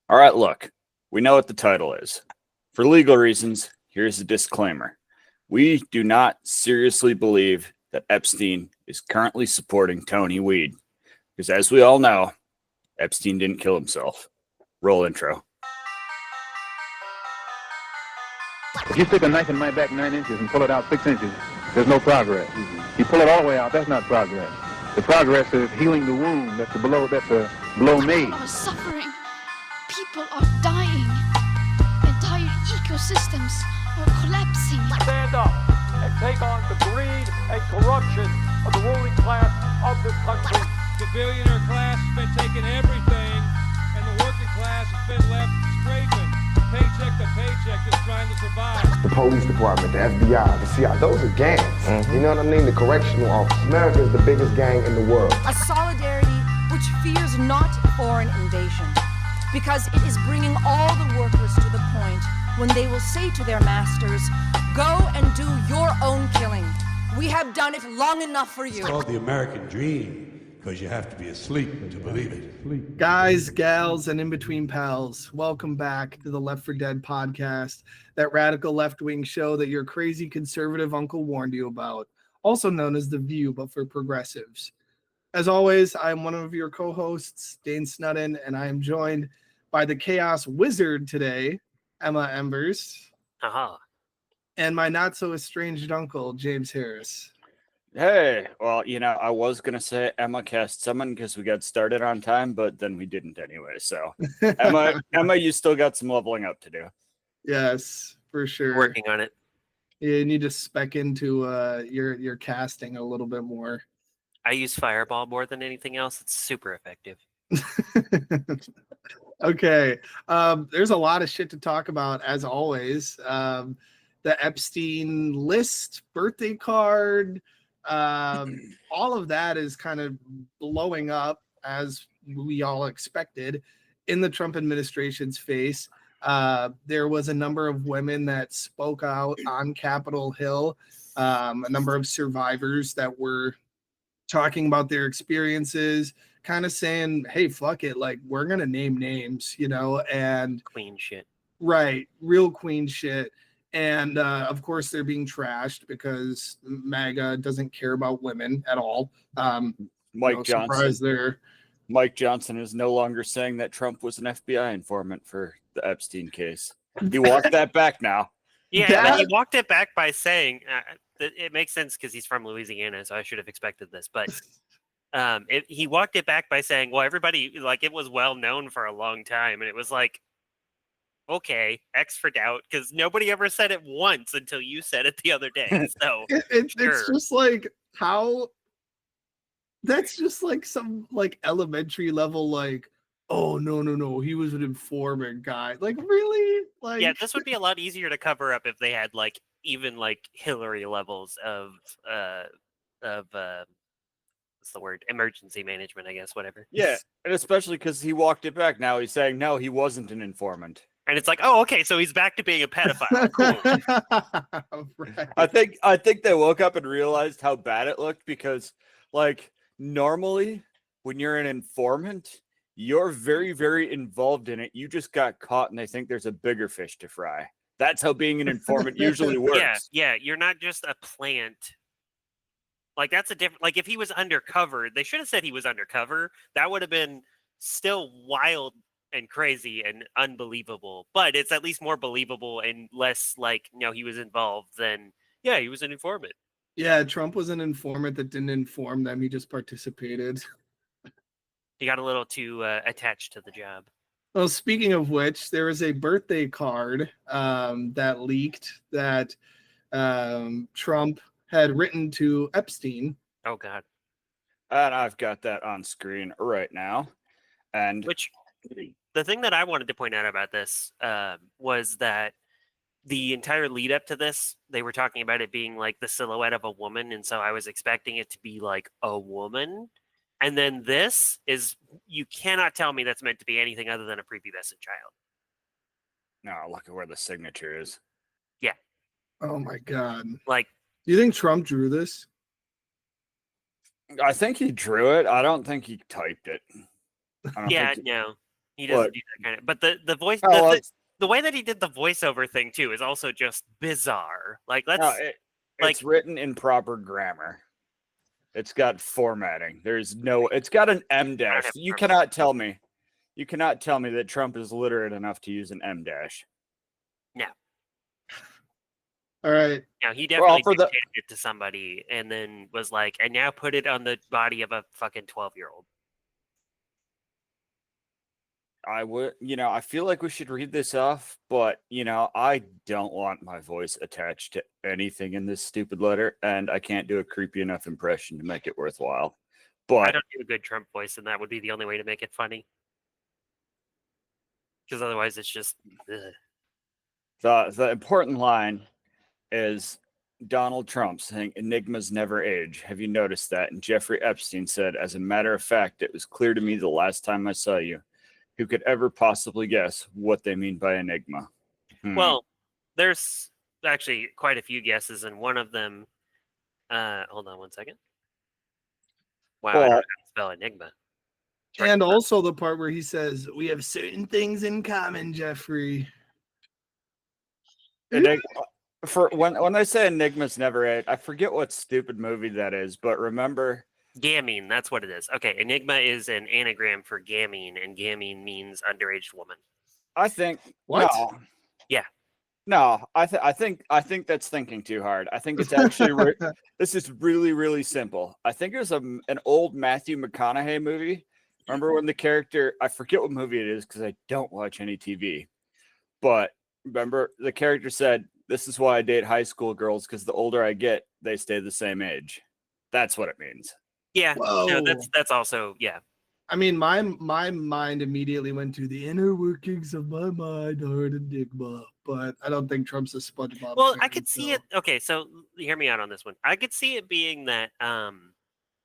All right, look, we know what the title is. For legal reasons, here's a disclaimer. We do not seriously believe that Epstein is currently supporting Tony Wied, because as we all know, Epstein didn't kill himself. Roll intro. If you stick a knife in my back 9 inches and pull it out 6 inches, there's no progress. You pull it all the way out, that's not progress. The progress is healing the wound that's a blow made. People are suffering. People are dying. Entire ecosystems are collapsing. Stand up and take on the greed and corruption of the ruling class of this country. The billionaire class has been taking everything, and the working class has been left scraping, paycheck to paycheck, just trying to survive. The police department, the FBI, the CIA, those are gangs. You know what I mean? The correctional office. America is the biggest gang in the world. A solidarity which fears not foreign invasion, because it is bringing all the workers to the point when they will say to their masters, go and do your own killing. We have done it long enough for you. It's called the American dream, because you have to be asleep to believe it. Guys, gals, and in-between pals, welcome back to the Left 4 Dead podcast, that radical left-wing show that your crazy conservative uncle warned you about, also known as The View, but for progressives. As always, I'm one of your co-hosts, Dane Snudden, and I am joined by the Chaos Wizard today, Emma Embers, and my not-so-estranged uncle, James Harris. Hey, well, I was going to say Emma cast summon because we got started on time, but then we didn't anyway. So, Emma, you still got some leveling up to do. Yes, for sure. Working on it. Yeah, you need to spec into your casting a little bit more. I use Fireball more than anything else. It's super effective. Okay. There's a lot of shit to talk about, as always. The Epstein list, birthday card, all of that is kind of blowing up, as we all expected, in the Trump administration's face. There was a number of women that spoke out on Capitol Hill, a number of survivors that were talking about their experiences, kind of saying, hey, fuck it, like, we're gonna name names, and Queen shit. Right, real queen shit. And of course they're being trashed because MAGA doesn't care about women at all. Mike Johnson there. Mike Johnson is no longer saying that Trump was an FBI informant for the Epstein case. He walked that back now. Yeah, he walked it back by saying it makes sense because he's from Louisiana, so I should have expected this. But he walked it back by saying, well, everybody, like, it was well known for a long time. And it was like, okay, X for doubt, because nobody ever said it once until you said it the other day. So it's just like, how that's just like some like elementary level, like, oh no, he was an informant guy. Like, really? Like, yeah, this would be a lot easier to cover up if they had like even like Hillary levels of what's the word, emergency management, I guess, whatever. Yeah, and especially because he walked it back. Now he's saying no, he wasn't an informant. And it's like, oh, okay, so he's back to being a pedophile. Cool. Right. I think they woke up and realized how bad it looked, because like normally when you're an informant, you're very, very involved in it. You just got caught and they think there's a bigger fish to fry. That's how being an informant usually works. Yeah, you're not just a plant. Like, that's a different, like, if he was undercover, they should have said he was undercover. That would have been still wild and crazy and unbelievable, but it's at least more believable and less like, he was involved than, yeah, he was an informant. Yeah, Trump was an informant that didn't inform them. He just participated. He got a little too attached to the job. Well, speaking of which, there was a birthday card that leaked that Trump had written to Epstein. Oh, God. And I've got that on screen right now. And which, the thing that I wanted to point out about this was that the entire lead up to this, they were talking about it being like the silhouette of a woman. And so I was expecting it to be like a woman. And then this is, you cannot tell me that's meant to be anything other than a prepubescent child. No, look at where the signature is. Yeah. Oh my God. Like, do you think Trump drew this? I think he drew it. I don't think he typed it. Yeah, no. He doesn't What? do that kind of. But the voice, Oh, well, the way that he did the voiceover thing too is also just bizarre. Like no, let's it's written in proper grammar. It's got formatting. It's got an M dash. You cannot tell me that Trump is literate enough to use an M dash. no. All right. Now he definitely dictated it to somebody and then was like, and now put it on the body of a fucking 12-year-old. I feel like we should read this off, but I don't want my voice attached to anything in this stupid letter, and I can't do a creepy enough impression to make it worthwhile. But I don't do a good Trump voice, and that would be the only way to make it funny. Because otherwise, it's just. Ugh. the important line is Donald Trump saying, "Enigmas never age. Have you noticed that?" And Jeffrey Epstein said, "As a matter of fact, it was clear to me the last time I saw you. Who could ever possibly guess what they mean by enigma?" Well, there's actually quite a few guesses, and one of them. Hold on one second. Wow, I don't know how to spell enigma. And also the part where he says, "We have certain things in common, Jeffrey." For when they say enigmas never age, I forget what stupid movie that is, but remember. Gamine, that's what it is. Okay, enigma is an anagram for gamine, and gamine means underage woman. I think what? No. Yeah. No, I think that's thinking too hard. I think it's actually this is really, really simple. I think it was an old Matthew McConaughey movie. Remember when the character, I forget what movie it is because I don't watch any TV, but remember the character said, "This is why I date high school girls, because the older I get, they stay the same age." That's what it means. Yeah, Whoa. no, that's also, yeah. I mean, my mind immediately went to the inner workings of my mind are an enigma, but I don't think Trump's a SpongeBob. Well, fan, I could see it. Okay, so hear me out on this one. I could see it being that,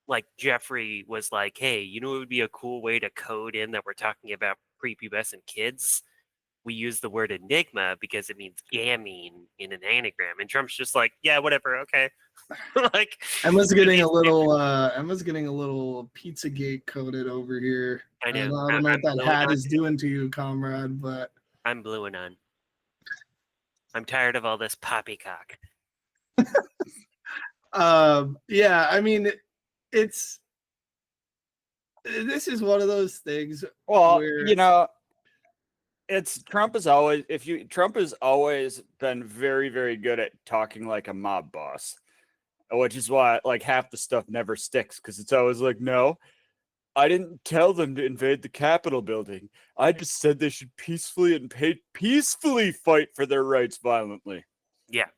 like Jeffrey was like, "Hey, it would be a cool way to code in that we're talking about prepubescent kids. We use the word enigma because it means gamine in an anagram," and Trump's just like, "Yeah, whatever, okay." Like Emma's getting a little Pizzagate coded over here. I know. I don't know what that hat on. is doing to you, comrade, but I'm blueing on. I'm tired of all this poppycock. Yeah, I mean, this is one of those things. Well, where Trump has always been very, very good at talking like a mob boss, which is why like half the stuff never sticks, because it's always like, "No, I didn't tell them to invade the Capitol building. I just said they should peacefully fight for their rights violently." Yeah.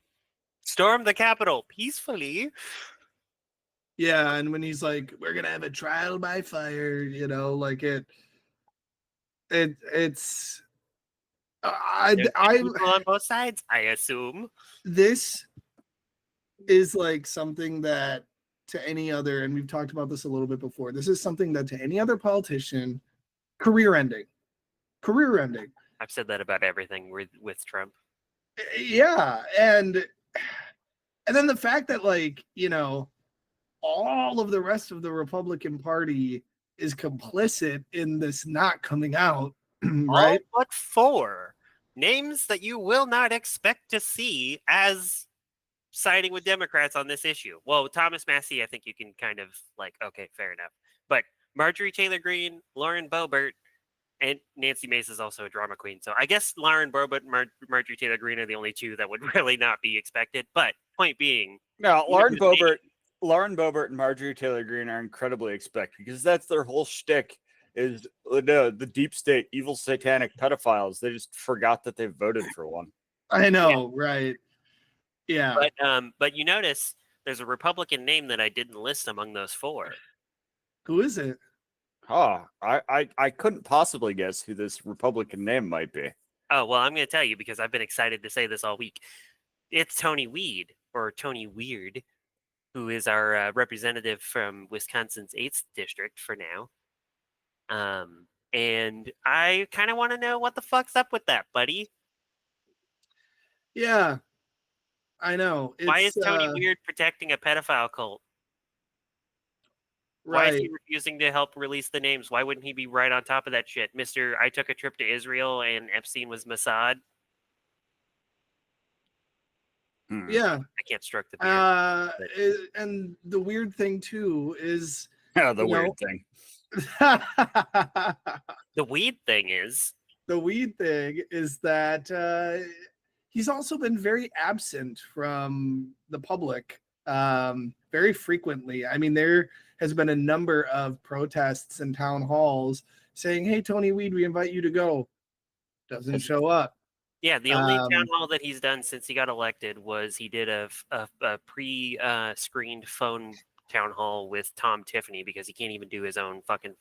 Storm the Capitol peacefully. Yeah, and when he's like, "We're gonna have a trial by fire," like it's I'm on both sides, I assume. This is like something that to any other, and we've talked about this a little bit before, this is something that to any other politician, career ending. I've said that about everything with Trump. Yeah, and then the fact that all of the rest of the Republican Party is complicit in this not coming out, right? All but 4 names that you will not expect to see as siding with Democrats on this issue. Well, Thomas Massie, I think you can kind of okay, fair enough. But Marjorie Taylor Greene, Lauren Boebert, and Nancy Mace is also a drama queen. So I guess Lauren Boebert and Marjorie Taylor Greene are the only 2 that would really not be expected. But point being, no, Lauren Boebert and Marjorie Taylor Greene are incredibly expected, because that's their whole shtick, is the deep state, evil satanic pedophiles. They just forgot that they voted for one. I know, right? Yeah. But you notice there's a Republican name that I didn't list among those 4. Who is it? Oh, I couldn't possibly guess who this Republican name might be. Oh, well, I'm going to tell you because I've been excited to say this all week. It's Tony Wied, or Tony Wied, who is our representative from Wisconsin's 8th district for now. And I kind of want to know what the fuck's up with that, buddy. Yeah, I know. Why is Tony Wied protecting a pedophile cult? Why is he Right. refusing to help release the names? Why wouldn't he be right on top of that shit? Mr. I took a trip to Israel and Epstein was Mossad. Yeah. I can't stroke the beard. And the weird thing too is The weird thing. The weed thing is the weed thing is that he's also been very absent from the public very frequently. I mean, there has been a number of protests and town halls saying, "Hey, Tony Wied, we invite you to go." Doesn't show up. Yeah, the only town hall that he's done since he got elected was he did a pre-screened phone town hall with Tom Tiffany because he can't even do his own fucking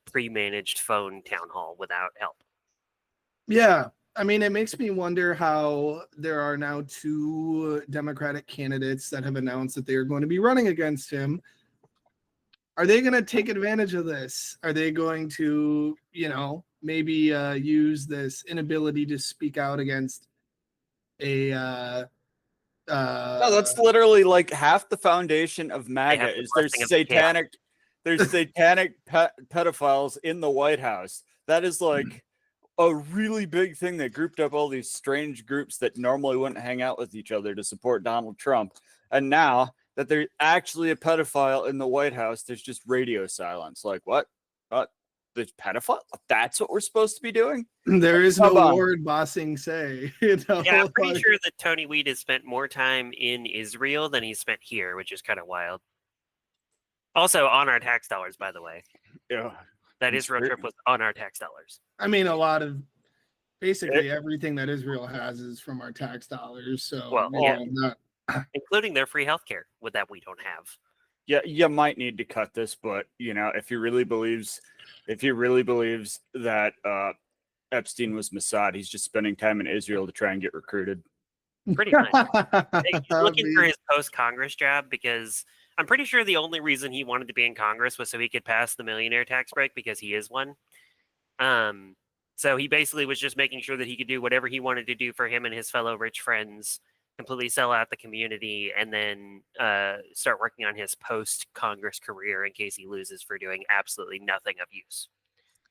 pre-managed phone town hall without help. Yeah. I mean, it makes me wonder how there are now 2 Democratic candidates that have announced that they are going to be running against him. Are they going to take advantage of this? Are they going to, maybe use this inability to speak out against a No, that's literally like half the foundation of MAGA is there's satanic pedophiles in the White House. That is like a really big thing that grouped up all these strange groups that normally wouldn't hang out with each other to support Donald Trump. And now that there's actually a pedophile in the White House, there's just radio silence. Like, what? There's pedophile? That's what we're supposed to be doing? There is no word bossing say. Yeah, I'm pretty sure that Tony Wied has spent more time in Israel than he's spent here, which is kind of wild. Also on our tax dollars, by the way. Yeah. That Israel trip was on our tax dollars. I mean, a lot of basically everything that Israel has is from our tax dollars. So, including their free healthcare, that we don't have. Yeah, you might need to cut this, but if he really believes that Epstein was Mossad, he's just spending time in Israel to try and get recruited. Pretty much. He's looking for his post-Congress job because I'm pretty sure the only reason he wanted to be in Congress was so he could pass the millionaire tax break because he is one. So he basically was just making sure that he could do whatever he wanted to do for him and his fellow rich friends, completely sell out the community, and then start working on his post-Congress career in case he loses for doing absolutely nothing of use.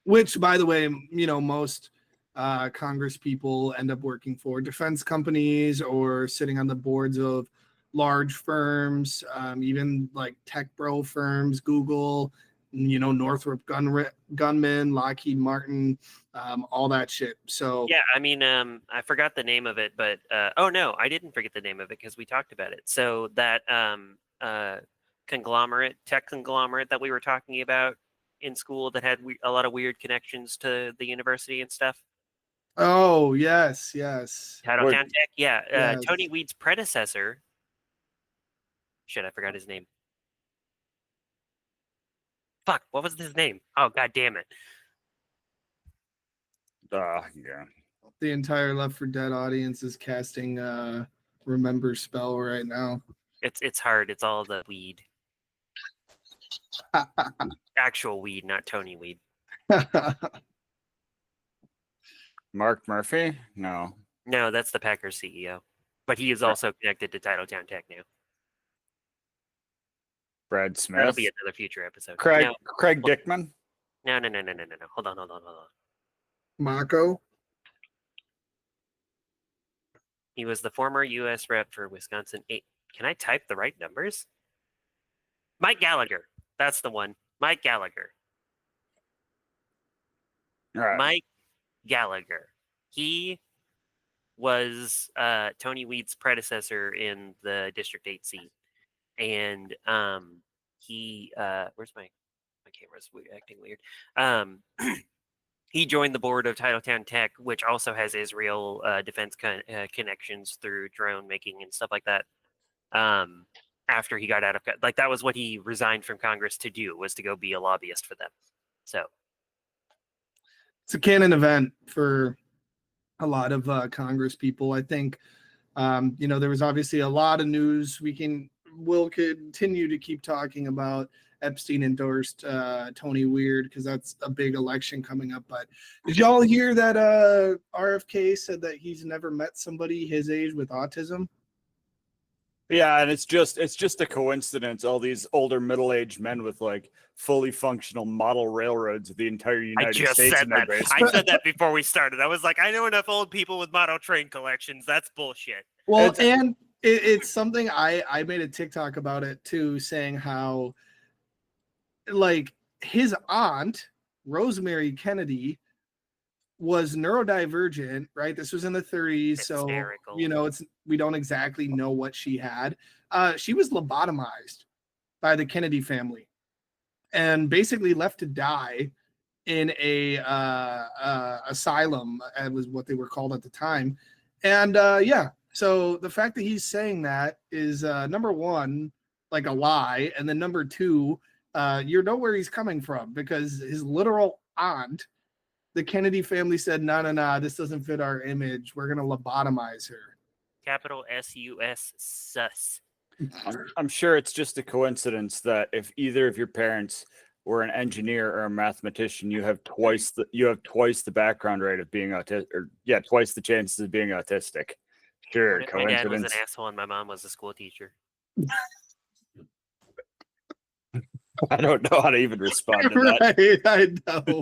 Which, by the way, most Congress people end up working for defense companies or sitting on the boards of large firms, even like tech bro firms, Google, Northrop Grumman, Lockheed Martin, all that shit. So yeah, I mean, I forgot the name of it, but oh no, I didn't forget the name of it because we talked about it. So that tech conglomerate that we were talking about in school that had a lot of weird connections to the university and stuff. Oh yes. Titletown Tech, yeah. Yes. Tony Wied's predecessor. Shit, I forgot his name. Fuck, what was his name? Oh, god damn it. Yeah. The entire Left 4 Dead audience is casting Remember spell right now. It's hard. It's all the weed. Actual weed, not Tony Wied. Mark Murphy? No, that's the Packers CEO. But he is also connected to Titletown Tech now. Brad Smith. That'll be another future episode. Craig Dickman. No. Hold on. Mako. He was the former U.S. rep for Wisconsin 8. Can I type the right numbers? Mike Gallagher. That's the one. Mike Gallagher. All right. Mike Gallagher. He was Tony Wied's predecessor in the District 8 seat. And he where's my camera's acting weird. He joined the board of Titletown Tech, which also has Israel defense connections through drone making and stuff like that. After he got out of that was what he resigned from Congress to do, was to go be a lobbyist for them. So it's a canon event for a lot of Congress people. I think there was obviously a lot of news. We'll continue to keep talking about Epstein endorsed Tony Wied because that's a big election coming up. But did y'all hear that RFK said that he's never met somebody his age with autism? Yeah, and it's just a coincidence. All these older middle-aged men with like fully functional model railroads of the entire United States in their basement. I said that before we started. I was like, I know enough old people with model train collections. That's bullshit. Well, and it's something I made a TikTok about it too, saying how like his aunt, Rosemary Kennedy, was neurodivergent, right? This was in the 30s, Hysterical. so you know, we don't exactly know what she had. She was lobotomized by the Kennedy family and basically left to die in a asylum, as was what they were called at the time. And yeah, so the fact that he's saying that is number one, like a lie, and then number two, you know where he's coming from, because his literal aunt, the Kennedy family, said, no, this doesn't fit our image. We're going to lobotomize her. Capital S-U-S, sus. I'm sure it's just a coincidence that if either of your parents were an engineer or a mathematician, you have twice the background rate of being autistic, or twice the chances of being autistic. Sure, My coincidence. dad was an asshole and my mom was a school teacher. I don't know how to even respond to that. Right, I know.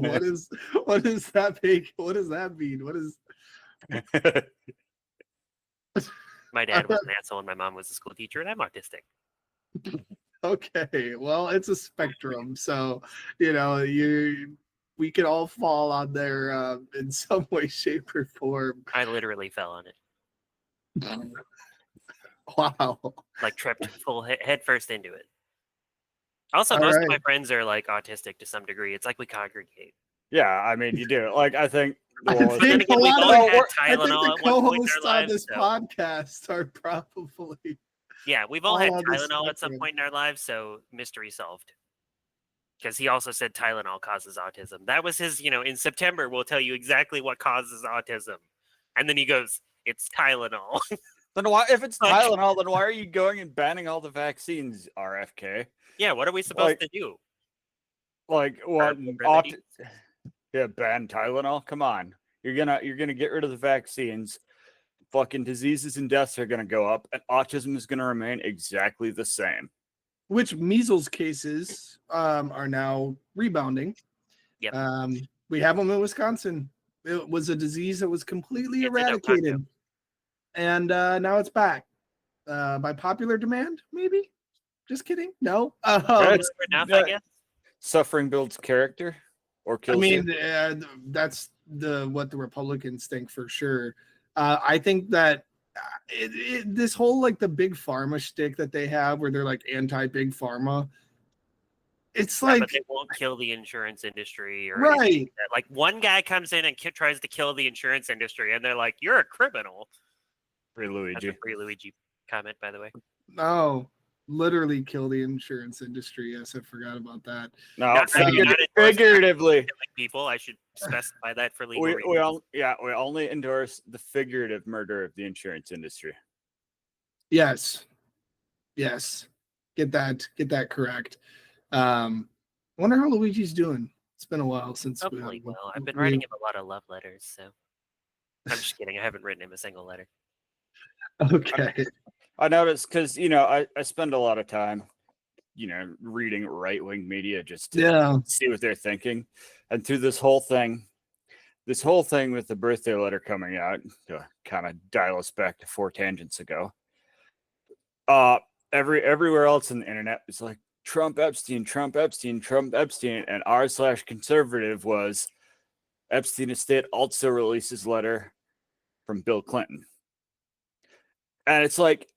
What does that mean? What does that mean? What is? My dad was an asshole and my mom was a school teacher, and I'm autistic. Okay, well, it's a spectrum, so you know, we could all fall on there in some way, shape, or form. I literally fell on it. Wow. Like tripped full head first into it. Also, All most right. of my friends are like autistic to some degree. It's like we congregate. Yeah, I mean, you do. Like, I think. I Well, think we've a lot all of had I think Tylenol the at one point in co-hosts our on lives, this so- podcast are probably Yeah, we've all had all on the Tylenol at some spectrum. point in our lives, so mystery solved. Because he also said Tylenol causes autism. That was his, in September, we'll tell you exactly what causes autism. And then he goes, it's Tylenol. then why, if it's Like- Tylenol, then why are you going and banning all the vaccines, RFK? Yeah, what are we supposed Like- to do? Like what? remedies? Yeah, ban Tylenol. Come on, you're gonna get rid of the vaccines. Fucking diseases and deaths are gonna go up, and autism is gonna remain exactly the same. which measles cases are now rebounding. Yep. We have them in Wisconsin. It was a disease that was completely It's in eradicated, Ohio. and now it's back by popular demand. Maybe. Just kidding. No. That's- Enough, that- I guess. Suffering builds character, or I kills mean, you. that's what the Republicans think for sure. I think that this whole like the big pharma shtick that they have, where they're like anti-big pharma, it's Yeah, like but they won't kill the insurance industry or Right. anything like that. Like one guy comes in and tries to kill the insurance industry, and they're like, "You're a criminal." Free That's Luigi. a free Luigi comment, by the way. no, literally kill the insurance industry. Yes, I forgot about that. No, Not saying you're not endorsing figuratively. killing people. I should specify that for legal We reasons. we only endorse the figurative murder of the insurance industry. Yes, get that correct. Wonder how Luigi's doing. It's been a while since Hopefully, well, I've been writing him a lot of love letters, so I'm just kidding. I haven't written him a single letter. Okay. I noticed because I spend a lot of time, reading right wing media just to see what they're thinking, and through this whole thing with the birthday letter coming out, to kind of dial us back to 4 tangents ago. Everywhere else in the internet is like Trump Epstein, and r/conservative was Epstein estate also releases letter from Bill Clinton. And it's like,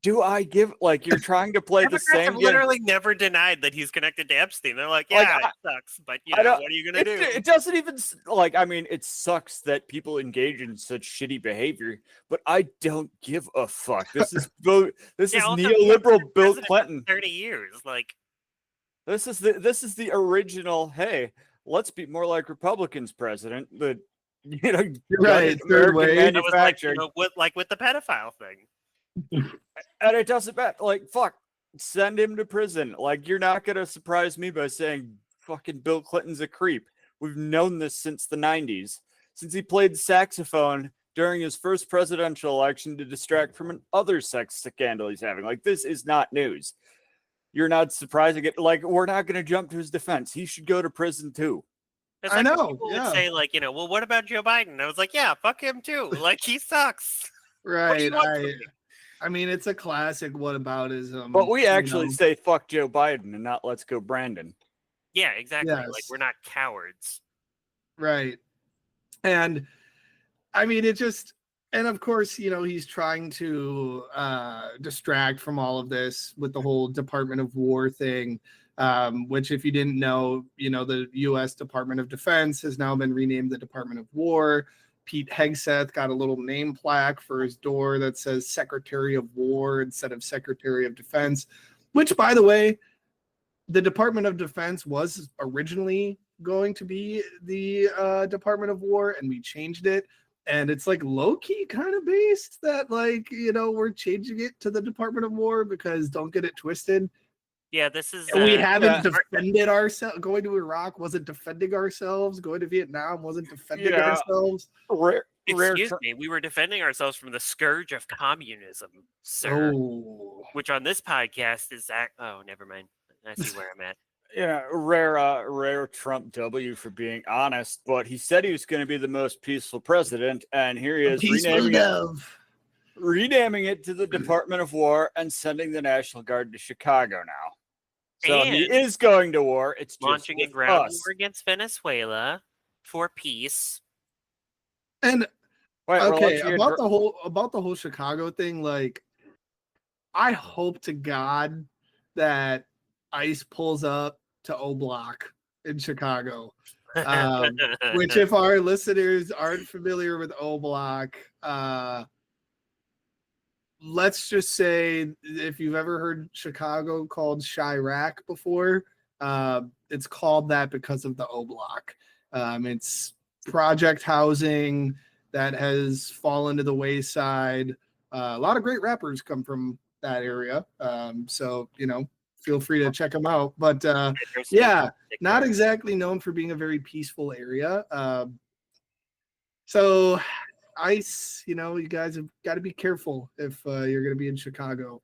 do I give, like, you're trying to play the Democrats same have game? literally never denied that he's connected to Epstein. They're like, Like, yeah, it sucks, but I don't- what are you gonna do? It doesn't even like. I mean, it sucks that people engage in such shitty behavior, but I don't give a fuck. This is this Yeah, is also, neoliberal he's been Bill president for Clinton. 30 years, like. This is the original. Hey, let's be more like Republicans, president. The Right, third way. That was like, manufacturing, with the pedophile thing. and it doesn't matter. Like, fuck, send him to prison. Like, you're not gonna surprise me by saying fucking Bill Clinton's a creep. We've known this since the 90s, since he played saxophone during his first presidential election to distract from an other sex scandal he's having. Like, this is not news. You're not surprising it. Like, we're not going to jump to his defense. He should go to prison too. It's I like when know, people yeah. would say, like, well, what about Joe Biden? And I was like, yeah, fuck him too. Like, he sucks. What do you Right. want from me? I mean, it's a classic whataboutism. But we you actually know? say fuck Joe Biden and not let's go Brandon. Yeah, exactly. Like, Yes. we're not cowards. Right. And I mean, it just, and of course, he's trying to distract from all of this with the whole Department of War thing, which, if you didn't know, the U.S. Department of Defense has now been renamed the Department of War. Pete Hegseth got a little name plaque for his door that says Secretary of War instead of Secretary of Defense, which, by the way, the Department of Defense was originally going to be the Department of War, and we changed it. And it's like low-key kind of based that, like, we're changing it to the Department of War because, don't get it twisted, Yeah, this is. we haven't defended ourselves. Going to Iraq wasn't defending ourselves. Going to Vietnam wasn't defending ourselves. Excuse me, we were defending ourselves from the scourge of communism, sir. Oh. Which on this podcast is that. Oh, never mind. I see where I'm at. Rare Trump W for being honest, but he said he was going to be the most peaceful president, and here he is renaming it to the Department of War and sending the National Guard to Chicago now. So And he is going to war. It's just launching a with ground us. war against Venezuela for peace. And Wait, okay, about the whole Chicago thing, like, I hope to God that ICE pulls up to O Block in Chicago. Which, if our listeners aren't familiar with O Block, let's just say, if you've ever heard Chicago called Chirac before, it's called that because of the O Block. It's project housing that has fallen to the wayside. A lot of great rappers come from that area. So, feel free to check them out. But yeah, not exactly known for being a very peaceful area. So ICE, you guys have got to be careful if you're going to be in Chicago.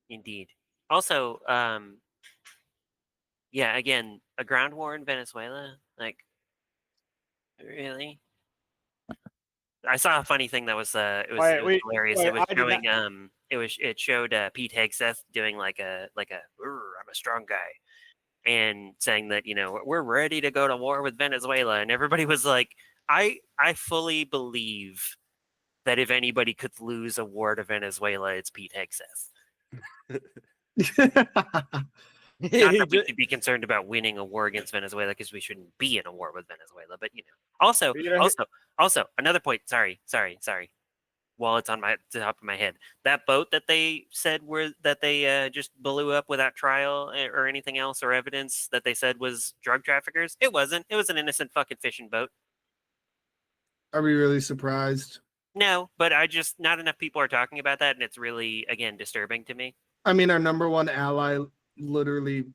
Indeed. Also, yeah, again, a ground war in Venezuela, like, really? I saw a funny thing that was it was hilarious. It was showing it showed Pete Hegseth doing like a I'm a strong guy, and saying that we're ready to go to war with Venezuela, and everybody was like, I fully believe that if anybody could lose a war to Venezuela, it's Pete Hegseth. Not that we should be concerned about winning a war against Venezuela, because we shouldn't be in a war with Venezuela. But also another point. Sorry. While it's on the top of my head, that boat that they said that they just blew up without trial or anything else or evidence that they said was drug traffickers. It wasn't. It was an innocent fucking fishing boat. Are we really surprised? No, but not enough people are talking about that, and it's really, again, disturbing to me. I mean, our number one ally, literally,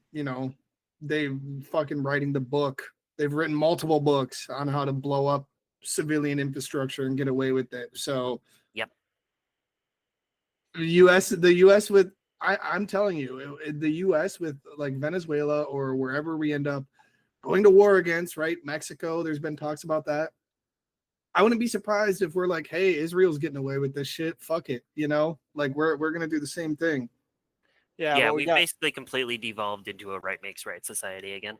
they fucking writing the book. They've written multiple books on how to blow up civilian infrastructure and get away with it. So, yep. The U.S. with, I'm telling you, the U.S. with like Venezuela or wherever we end up going to war against, right? Mexico, there's been talks about that. I wouldn't be surprised if we're like, hey, Israel's getting away with this shit. Fuck it. Like we're going to do the same thing. Yeah, we basically completely devolved into a right makes right society again.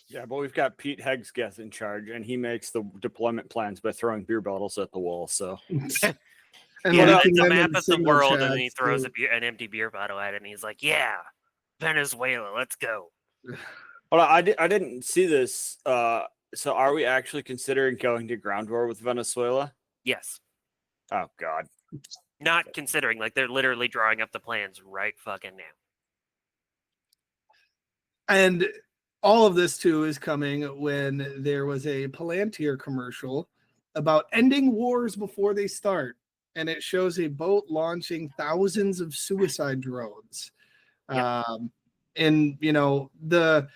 Yeah, but we've got Pete Hegseth in charge, and he makes the deployment plans by throwing beer bottles at the wall. So, it's a map of the world, and then he throws an empty beer bottle at it, and he's like, "Yeah, Venezuela, let's go." Hold on, I didn't see this. So, are we actually considering going to ground war with Venezuela? Yes. Oh God. Not considering, like, they're literally drawing up the plans right fucking now. And all of this too is coming when there was a Palantir commercial about ending wars before they start, and it shows a boat launching thousands of suicide drones. Yep. And the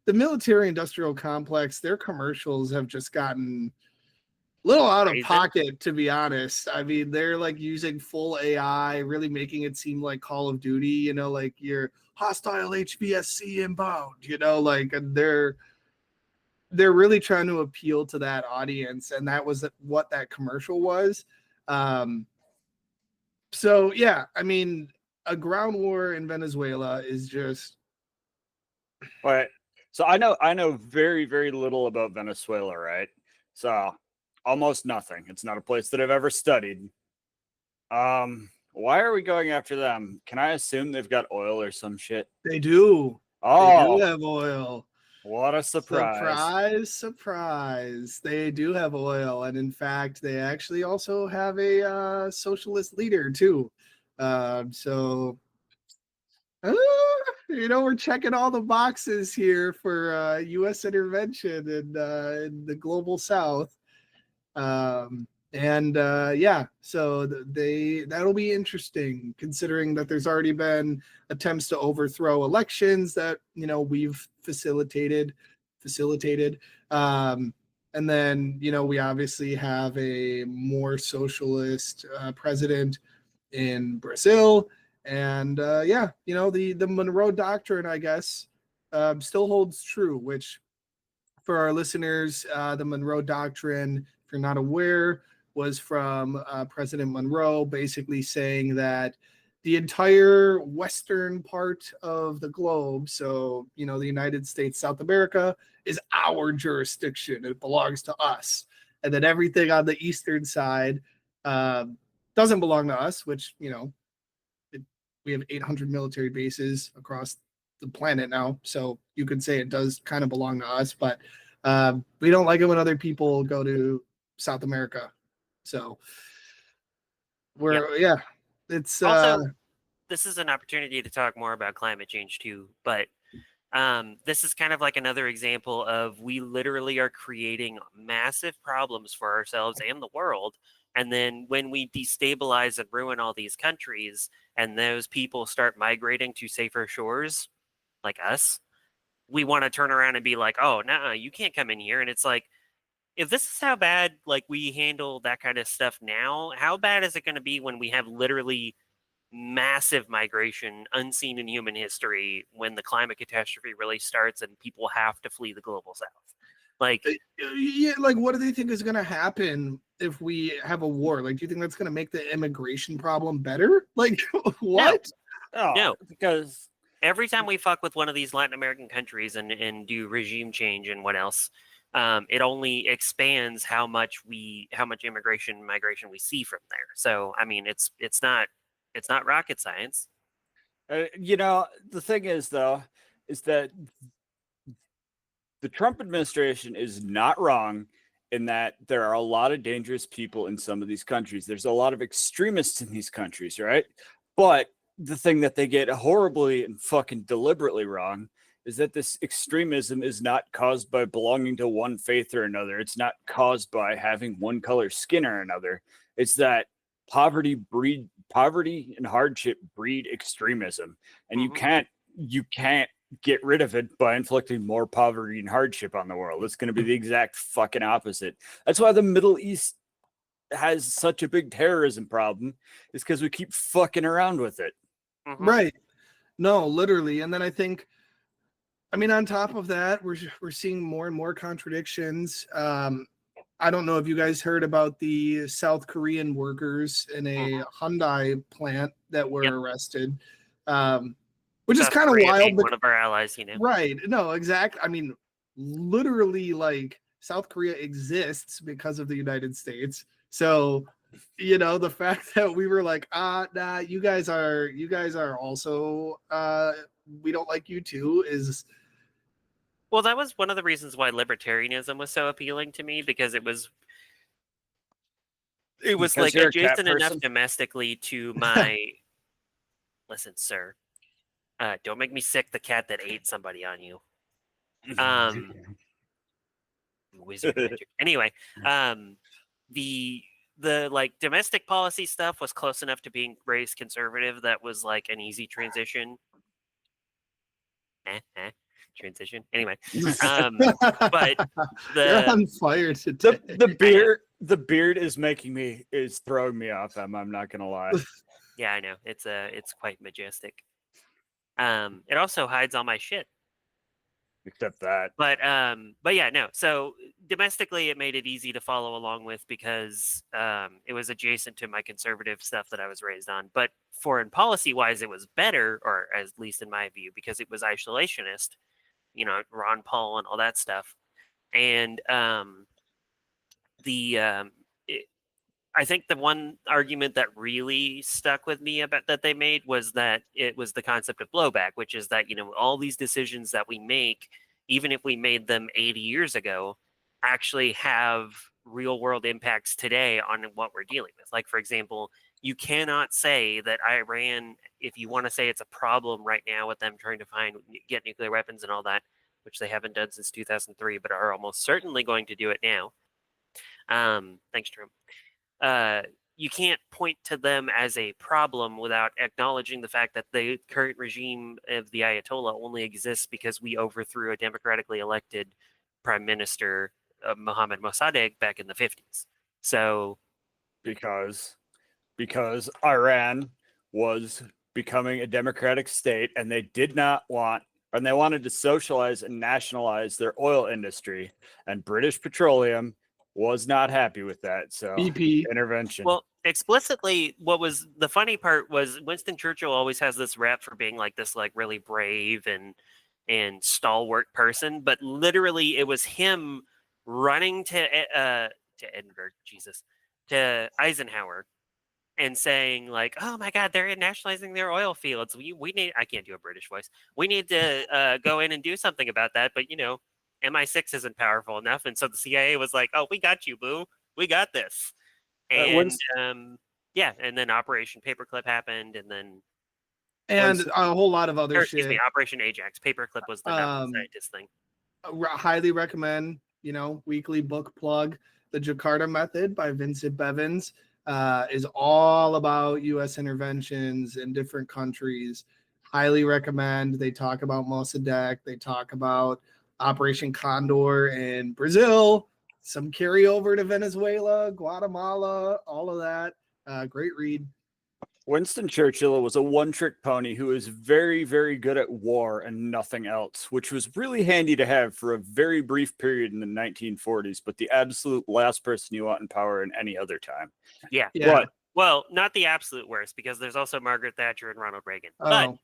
military industrial complex, their commercials have just gotten little out of Crazy. pocket, to be honest. I mean, they're like using full AI, really making it seem like Call of Duty, you know, like your hostile HVSC inbound, you know, like, and they're really trying to appeal to that audience, and that was what that commercial was. So yeah, I mean, a ground war in Venezuela is just Right. So I know very, very little about Venezuela, right? So almost nothing. It's not a place that I've ever studied. Why are we going after them? Can I assume they've got oil or some shit? they do. They do have oil. What a surprise. Surprise, surprise. They do have oil. And in fact, they actually also have a socialist leader too. So, you know, we're checking all the boxes here for U.S. intervention in the global South. Yeah, so that'll be interesting, considering that there's already been attempts to overthrow elections that, you know, we've facilitated. And then, you know, we obviously have a more socialist president in Brazil. And yeah, you know, the Monroe Doctrine, I guess, still holds true, which for our listeners, the Monroe Doctrine, if you're not aware, was from President Monroe, basically saying that the entire western part of the globe, so, you know, the United States, South America, is our jurisdiction. It belongs to us. And then everything on the eastern side doesn't belong to us, which, you know, we have 800 military bases across the planet now. So you could say it does kind of belong to us, but we don't like it when other people go to South America. So it's also, this is an opportunity to talk more about climate change too, but this is kind of like another example of we literally are creating massive problems for ourselves and the world. And then when we destabilize and ruin all these countries and those people start migrating to safer shores like us, we want to turn around and be like, oh, no, you can't come in here. And it's like, if this is how bad like we handle that kind of stuff now, how bad is it going to be when we have literally massive migration unseen in human history when the climate catastrophe really starts and people have to flee the global south? Like, yeah, like what do they think is going to happen if we have a war? Like, do you think that's going to make the immigration problem better? Like, what? No, because every time we fuck with one of these Latin American countries and do regime change and what else, it only expands how much migration we see from there. So I mean, it's not rocket science. You know, the thing is though, is that the Trump administration is not wrong in that there are a lot of dangerous people in some of these countries. There's a lot of extremists in these countries, right? But the thing that they get horribly and fucking deliberately wrong is that this extremism is not caused by belonging to one faith or another. It's not caused by having one color skin or another. It's that poverty and hardship breed extremism. And you can't get rid of it by inflicting more poverty and hardship on the world. It's going to be the exact fucking opposite. That's why the Middle East has such a big terrorism problem, is because we keep fucking around with it. Right. No, literally. And then I think, I mean, on top of that, we're seeing more and more contradictions. I don't know if you guys heard about the South Korean workers in a Hyundai plant that were arrested, which is kind of wild. One of our allies, you know. Right. No, exactly. I mean, literally, like, South Korea exists because of the United States. So, you know, the fact that we were like, nah, you guys are also, we don't like you too, is... Well, that was one of the reasons why libertarianism was so appealing to me, because it was like adjacent enough domestically to my listen, sir, don't make me sick the cat that ate somebody on you. Wizard magic. Anyway, the like domestic policy stuff was close enough to being raised conservative that was like an easy transition. Transition. Anyway, but You're on fire today. The The beard is throwing me off. I'm not gonna lie. Yeah, I know. It's quite majestic. It also hides all my shit. Except that. But yeah, no. So domestically, it made it easy to follow along with because it was adjacent to my conservative stuff that I was raised on. But foreign policy wise, it was better, or at least in my view, because it was isolationist. You know, Ron Paul and all that stuff. And I think the one argument that really stuck with me about that they made was that it was the concept of blowback, which is that, you know, all these decisions that we make, even if we made them 80 years ago, actually have real world impacts today on what we're dealing with. Like, for example, you cannot say that Iran, if you want to say it's a problem right now with them trying to get nuclear weapons and all that, which they haven't done since 2003, but are almost certainly going to do it now. Thanks, Trump. You can't point to them as a problem without acknowledging the fact that the current regime of the Ayatollah only exists because we overthrew a democratically elected prime minister, Mohammad Mossadegh, back in the 50s. So, because Iran was becoming a democratic state, and they wanted to socialize and nationalize their oil industry, and British Petroleum was not happy with that. So BP intervention. Well, explicitly, what was the funny part was Winston Churchill always has this rap for being like this, like really brave and stalwart person, but literally it was him running to Edinburgh, to Eisenhower, and saying like, "Oh my God, they're nationalizing their oil fields. We need." I can't do a British voice. We need to go in and do something about that. But you know, MI6 isn't powerful enough, and so the CIA was like, "Oh, we got you, boo. We got this." And yeah, and then Operation Paperclip happened, and then a whole lot of other excuse shit. me, Operation Ajax. Paperclip was the scientist thing. Highly recommend, you know, weekly book plug. The Jakarta Method by Vincent Bevins is all about U.S. interventions in different countries. Highly recommend. They talk about Mossadegh. They talk about Operation Condor in Brazil. Some carryover to Venezuela, Guatemala, all of that. Great read. Winston Churchill was a one-trick pony who was very, very good at war and nothing else, which was really handy to have for a very brief period in the 1940s, but the absolute last person you want in power in any other time. Yeah. But, well, not the absolute worst, because there's also Margaret Thatcher and Ronald Reagan. But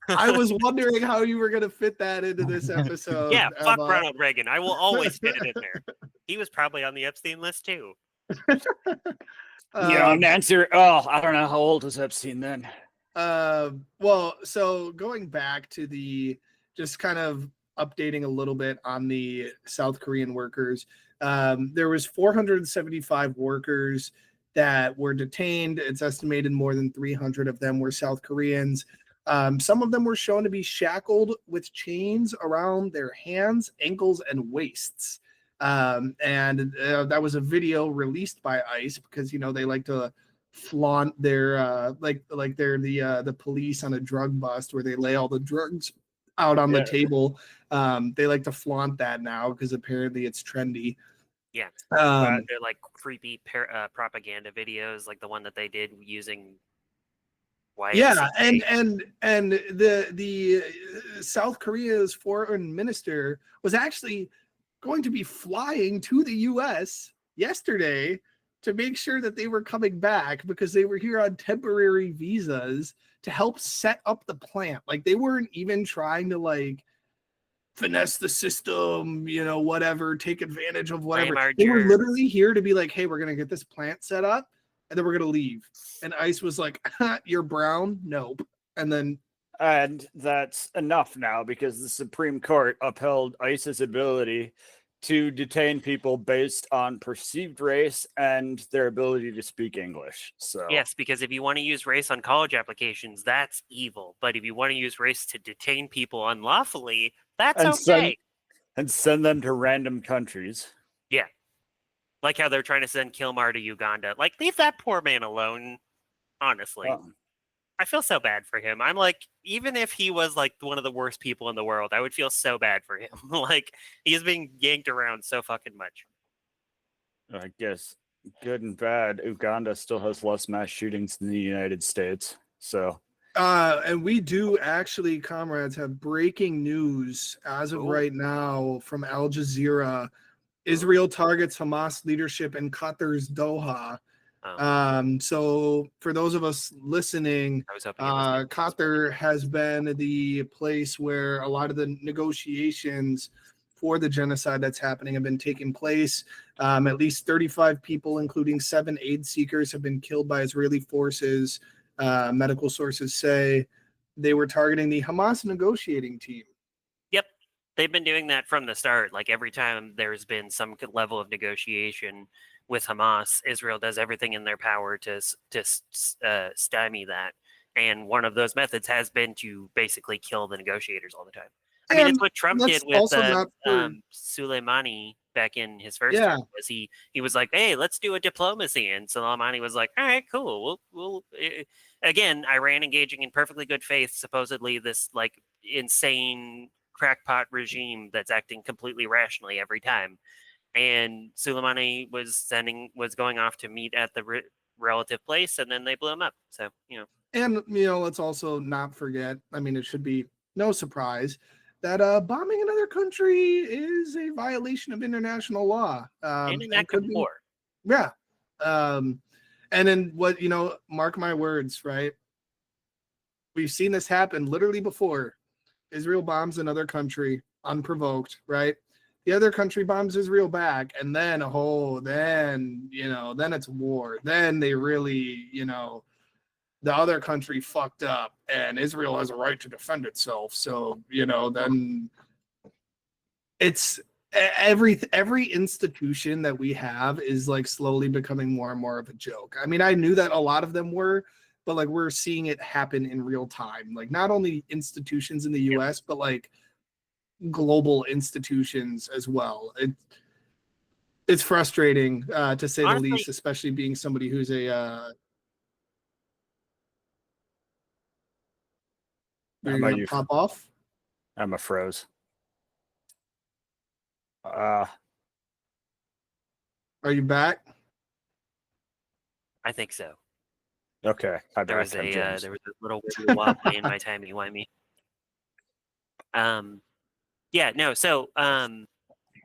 I was wondering how you were going to fit that into this episode. Yeah, fuck Ronald Reagan. I will always fit it in there. He was probably on the Epstein list too. Nancy. Oh, I don't know how old was Epstein then. Well, so going back to the just kind of updating a little bit on the South Korean workers, there was 475 workers that were detained. It's estimated more than 300 of them were South Koreans. Some of them were shown to be shackled with chains around their hands, ankles, and waists. And that was a video released by ICE because, you know, they like to flaunt their like they're the police on a drug bust where they lay all the drugs out on the table. They like to flaunt that now because apparently it's trendy. Yeah, they're like creepy propaganda videos, like the one that they did using. Yeah, and the South Korea's foreign minister was actually going to be flying to the U.S. yesterday to make sure that they were coming back because they were here on temporary visas to help set up the plant. Like they weren't even trying to like finesse the system, you know, whatever, take advantage of whatever. They were literally here to be like, hey, we're going to get this plant set up and then we're going to leave. And ICE was like, you're brown? Nope. And that's enough now because the Supreme Court upheld ICE's ability to detain people based on perceived race and their ability to speak English. So yes, because if you want to use race on college applications, that's evil. But if you want to use race to detain people unlawfully, that's okay. And send them to random countries. Yeah. Like how they're trying to send Kilmar to Uganda. Like, leave that poor man alone. Honestly. I feel so bad for him. I'm like, even if he was like one of the worst people in the world, I would feel so bad for him. Like, he's being yanked around so fucking much. I guess good and bad. Uganda still has less mass shootings than the United States. So, and we do actually, comrades, have breaking news as of right now from Al Jazeera. Israel targets Hamas leadership in Qatar's Doha. So for those of us listening, Qatar has been the place where a lot of the negotiations for the genocide that's happening have been taking place. At least 35 people, including 7 aid seekers, have been killed by Israeli forces. Medical sources say they were targeting the Hamas negotiating team. Yep. They've been doing that from the start. Like every time there's been some level of negotiation with Hamas, Israel does everything in their power to stymie that. And one of those methods has been to basically kill the negotiators all the time. I mean, it's what Trump did with Soleimani back in his first term. Was he was like, "Hey, let's do a diplomacy," and Soleimani was like, "All right, cool. We'll again, Iran engaging in perfectly good faith, supposedly this like insane crackpot regime that's acting completely rationally every time." And Soleimani was going off to meet at the relative place, and then they blew him up. So and let's also not forget. I mean, it should be no surprise that bombing another country is a violation of international law. And an act of war. Yeah. And then what, mark my words, right? We've seen this happen literally before. Israel bombs another country unprovoked, right? The other country bombs Israel back, and then then it's war. Then they really, the other country fucked up, and Israel has a right to defend itself. So, then it's every institution that we have is like slowly becoming more and more of a joke. I mean, I knew that a lot of them were, but like we're seeing it happen in real time. Like not only institutions in the US, but like global institutions as well. It's frustrating to say the least, especially being somebody who's a You're gonna pop off? I'm a froze. Are you back? I think so. Okay. There was a little wobbly in my timey-wimey. Yeah, no, so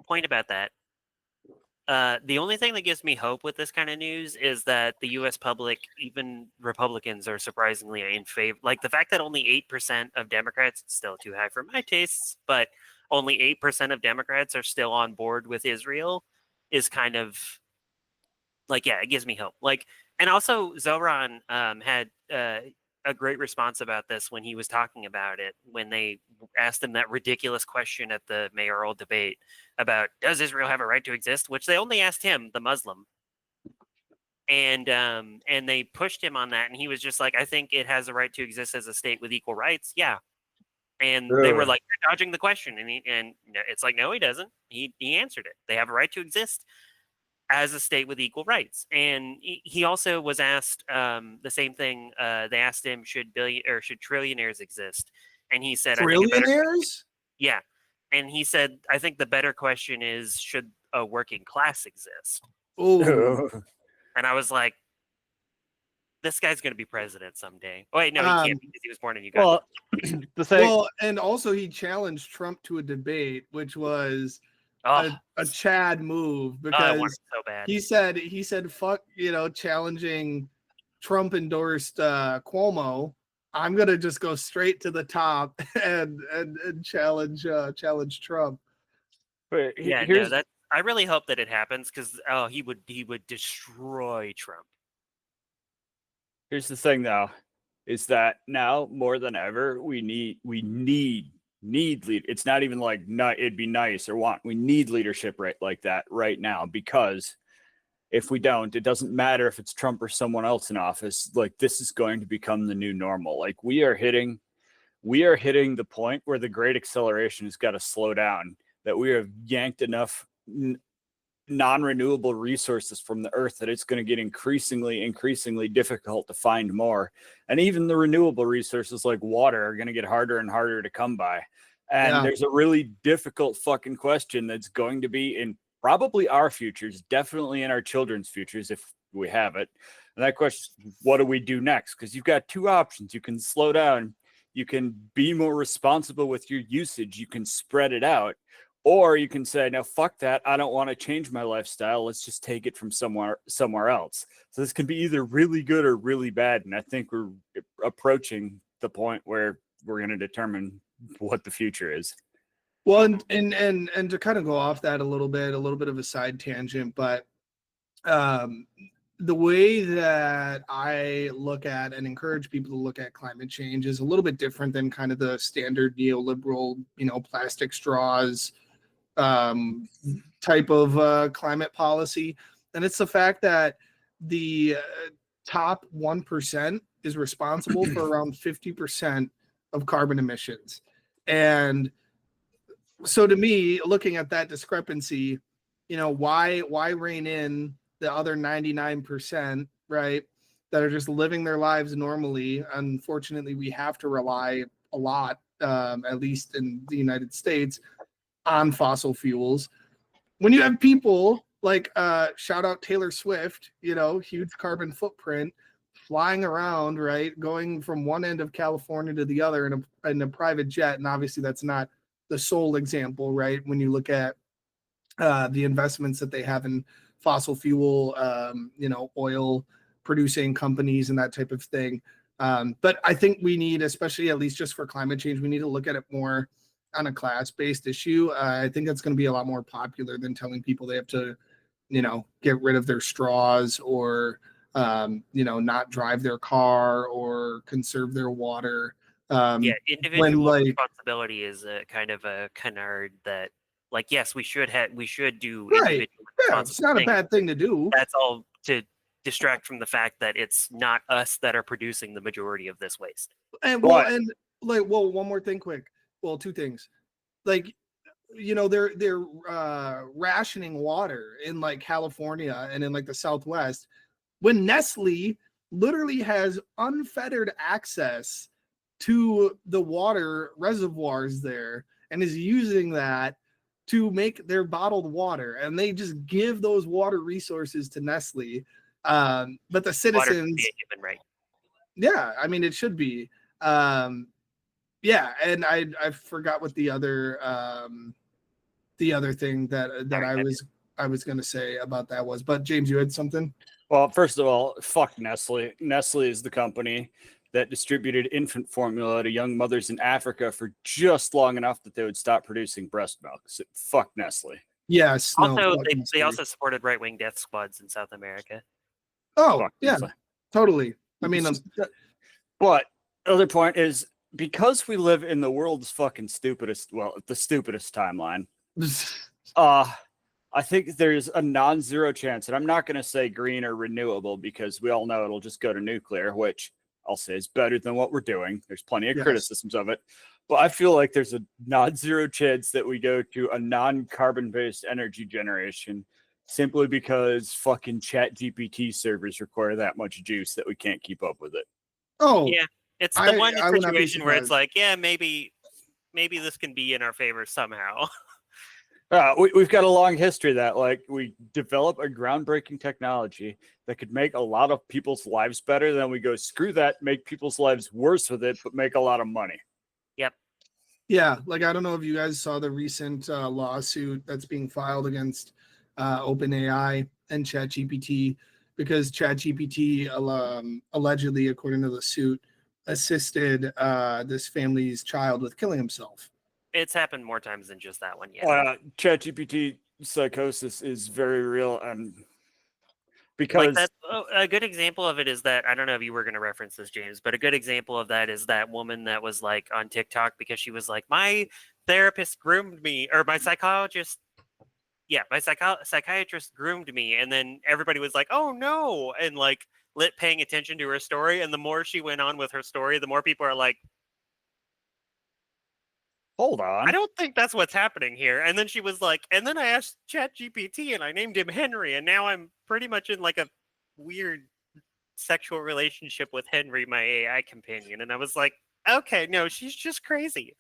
point about that. The only thing that gives me hope with this kind of news is that the U.S. public, even Republicans, are surprisingly in favor. Like the fact that only 8% of Democrats, still too high for my tastes, but only 8% of Democrats are still on board with Israel is kind of like, yeah, it gives me hope. Like, and also Zoran had a great response about this when he was talking about it, when they asked him that ridiculous question at the mayoral debate about, does Israel have a right to exist? Which they only asked him, the Muslim. And they pushed him on that. And he was just like, I think it has a right to exist as a state with equal rights. Yeah. And they were like, you're dodging the question. And it's like, no, he doesn't. He answered it. They have a right to exist as a state with equal rights. And he also was asked the same thing. They asked him, should trillionaires exist? And he said, trillionaires? Yeah. And he said, I think the better question is, should a working class exist? Oh. And I was like, this guy's going to be president someday. Oh, wait, no, he can't because he was born in Uganda. Well, and also he challenged Trump to a debate, which was a Chad move, because so bad. he said, fuck, challenging Trump endorsed Cuomo. I'm gonna just go straight to the top and challenge Trump. But I really hope that it happens, because he would destroy Trump. Here's the thing, though, is that now more than ever we need lead. It's not even like it'd be nice or we need leadership right like that right now, because if we don't, it doesn't matter if it's Trump or someone else in office. Like, this is going to become the new normal. Like, we are hitting the point where the great acceleration has got to slow down, that we have yanked enough non-renewable resources from the earth that it's going to get increasingly difficult to find more. And even the renewable resources like water are going to get harder and harder to come by. And there's a really difficult fucking question that's going to be probably our futures, definitely in our children's futures if we have it. And that question is, what do we do next? Because you've got two options. You can slow down, you can be more responsible with your usage, you can spread it out, or you can say, no, fuck that. I don't want to change my lifestyle. Let's just take it from somewhere else. So this could be either really good or really bad. And I think we're approaching the point where we're going to determine what the future is. Well, and to kind of go off that a little bit of a side tangent, but the way that I look at and encourage people to look at climate change is a little bit different than kind of the standard neoliberal, plastic straws type of climate policy. And it's the fact that the top 1% is responsible for around 50% of carbon emissions. And so to me, looking at that discrepancy, why rein in the other 99%, right, that are just living their lives normally? Unfortunately, we have to rely a lot, at least in the United States, on fossil fuels. When you have people like shout out Taylor Swift, huge carbon footprint, flying around, right, going from one end of California to the other in a private jet, and obviously that's not the sole example, right? When you look at the investments that they have in fossil fuel, oil producing companies and that type of thing. But I think we need, especially at least just for climate change, we need to look at it more on a class-based issue. I think that's going to be a lot more popular than telling people they have to, get rid of their straws or, not drive their car or conserve their water. Individual responsibility is a kind of a canard that, like, yes, we should do right. Yeah, it's not a bad thing to do. That's all to distract from the fact that it's not us that are producing the majority of this waste. And one more thing, quick. Well, two things. Like, they're rationing water in like California and in like the Southwest, when Nestle literally has unfettered access to the water reservoirs there and is using that to make their bottled water, and they just give those water resources to Nestle. But the citizens, right? Yeah, I mean it should be. Yeah, and I forgot what the other thing that I was going to say about that was. But James, you had something? Well, first of all, fuck Nestle. Nestle is the company that distributed infant formula to young mothers in Africa for just long enough that they would stop producing breast milk. So fuck Nestle. Yes. Also, they also supported right-wing death squads in South America. Oh, fuck yeah, Nestle. Totally. I mean, but the other point is, because we live in the world's fucking stupidest, the stupidest timeline, I think there's a non-zero chance, and I'm not going to say green or renewable because we all know it'll just go to nuclear, which I'll say is better than what we're doing. There's plenty of criticisms of it, but I feel like there's a non-zero chance that we go to a non-carbon-based energy generation simply because fucking ChatGPT servers require that much juice that we can't keep up with it. Oh, yeah. It's the one situation where it's like, yeah, maybe this can be in our favor somehow. We've got a long history of that. Like, we develop a groundbreaking technology that could make a lot of people's lives better. Then we go, screw that, make people's lives worse with it, but make a lot of money. Yep. Yeah, like I don't know if you guys saw the recent lawsuit that's being filed against OpenAI and ChatGPT, because ChatGPT allegedly, according to the suit, assisted this family's child with killing himself. It's happened more times than just that one. Yeah. ChatGPT psychosis is very real, and because like a good example of it is that, I don't know if you were going to reference this, James, but a good example of that is that woman that was like on TikTok because she was like, my therapist groomed me, or my psychologist. Yeah, my psychiatrist groomed me, and then everybody was like, "Oh no!" and like paying attention to her story. And the more she went on with her story, the more people are like, hold on, I don't think that's what's happening here. And then she was like, and then I asked ChatGPT and I named him Henry, and now I'm pretty much in like a weird sexual relationship with Henry, my AI companion. And I was like, okay, no, she's just crazy.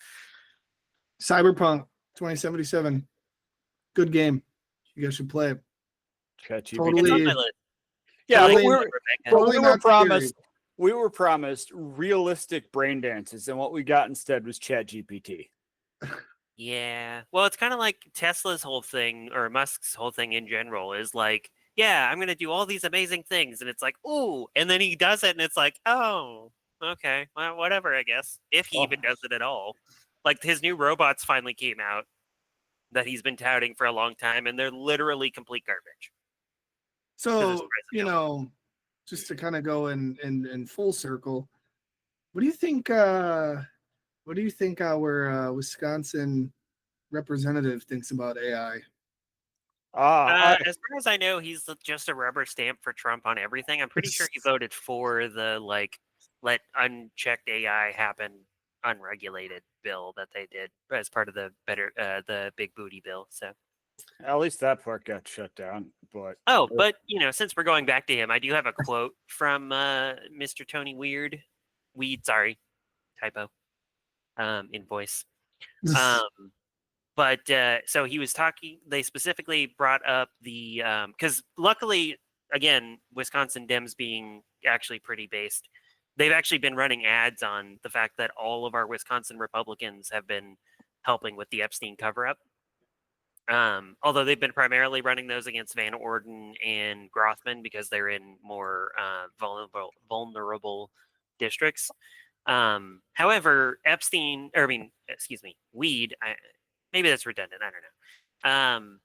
Cyberpunk 2077. Good game. You guys should play it. ChatGPT. Totally. It's on my list. Yeah, Totally- we totally were not promised. We were promised realistic brain dances, and what we got instead was ChatGPT. Yeah. Well, it's kind of like Tesla's whole thing, or Musk's whole thing in general, is like, yeah, I'm going to do all these amazing things. And it's like, ooh. And then he does it, and it's like, oh, okay. Well, whatever, I guess. If he even does it at all. Like, his new robots finally came out that he's been touting for a long time, and they're literally complete garbage. So, you know, just to kind of go in full circle, what do you think? What do you think our Wisconsin representative thinks about AI? As far as I know, he's just a rubber stamp for Trump on everything. I'm pretty sure he voted for the let unchecked AI happen unregulated bill that they did as part of the big booty bill. So At least that part got shut down. But but since we're going back to him, I do have a quote from Mr. Tony Wied, sorry, typo, in voice. But so he was talking, they specifically brought up the, because luckily, again, Wisconsin Dems being actually pretty based, they've actually been running ads on the fact that all of our Wisconsin Republicans have been helping with the Epstein cover-up. Although they've been primarily running those against Van Orden and Grothman because they're in more vulnerable districts. However, Wied, maybe that's redundant, I don't know,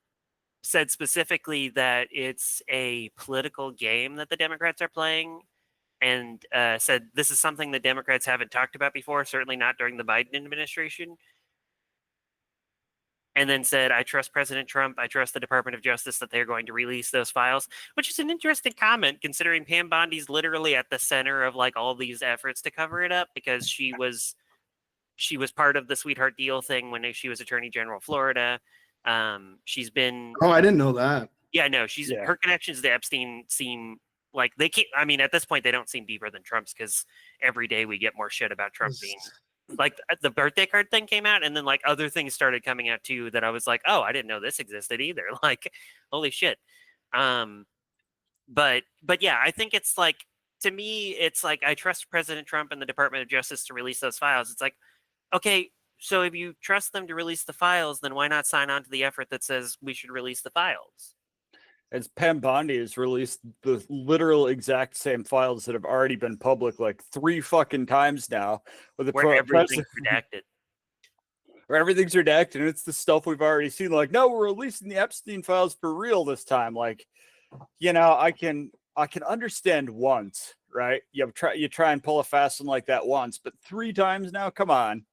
said specifically that it's a political game that the Democrats are playing, and said this is something the Democrats haven't talked about before, certainly not during the Biden administration. And then said, I trust President Trump, I trust the Department of Justice that they're going to release those files, which is an interesting comment considering Pam Bondi's literally at the center of like all these efforts to cover it up because she was part of the Sweetheart Deal thing when she was Attorney General of Florida. She's been... Oh, I didn't know that. Yeah, no, her connections to Epstein seem like they can't... I mean, at this point, they don't seem deeper than Trump's because every day we get more shit about Trump being... Like, the birthday card thing came out, and then, like, other things started coming out, too, that I was like, oh, I didn't know this existed either. Like, holy shit. But yeah, I think it's like, to me, it's like, I trust President Trump and the Department of Justice to release those files. It's like, okay, so if you trust them to release the files, then why not sign on to the effort that says we should release the files? As Pam Bondi has released the literal exact same files that have already been public like 3 fucking times now, with where everything's redacted. Where everything's redacted, and it's the stuff we've already seen. Like, no, we're releasing the Epstein files for real this time. Like, I can understand once, right? You try and pull a fast one like that once, but 3 times now, come on.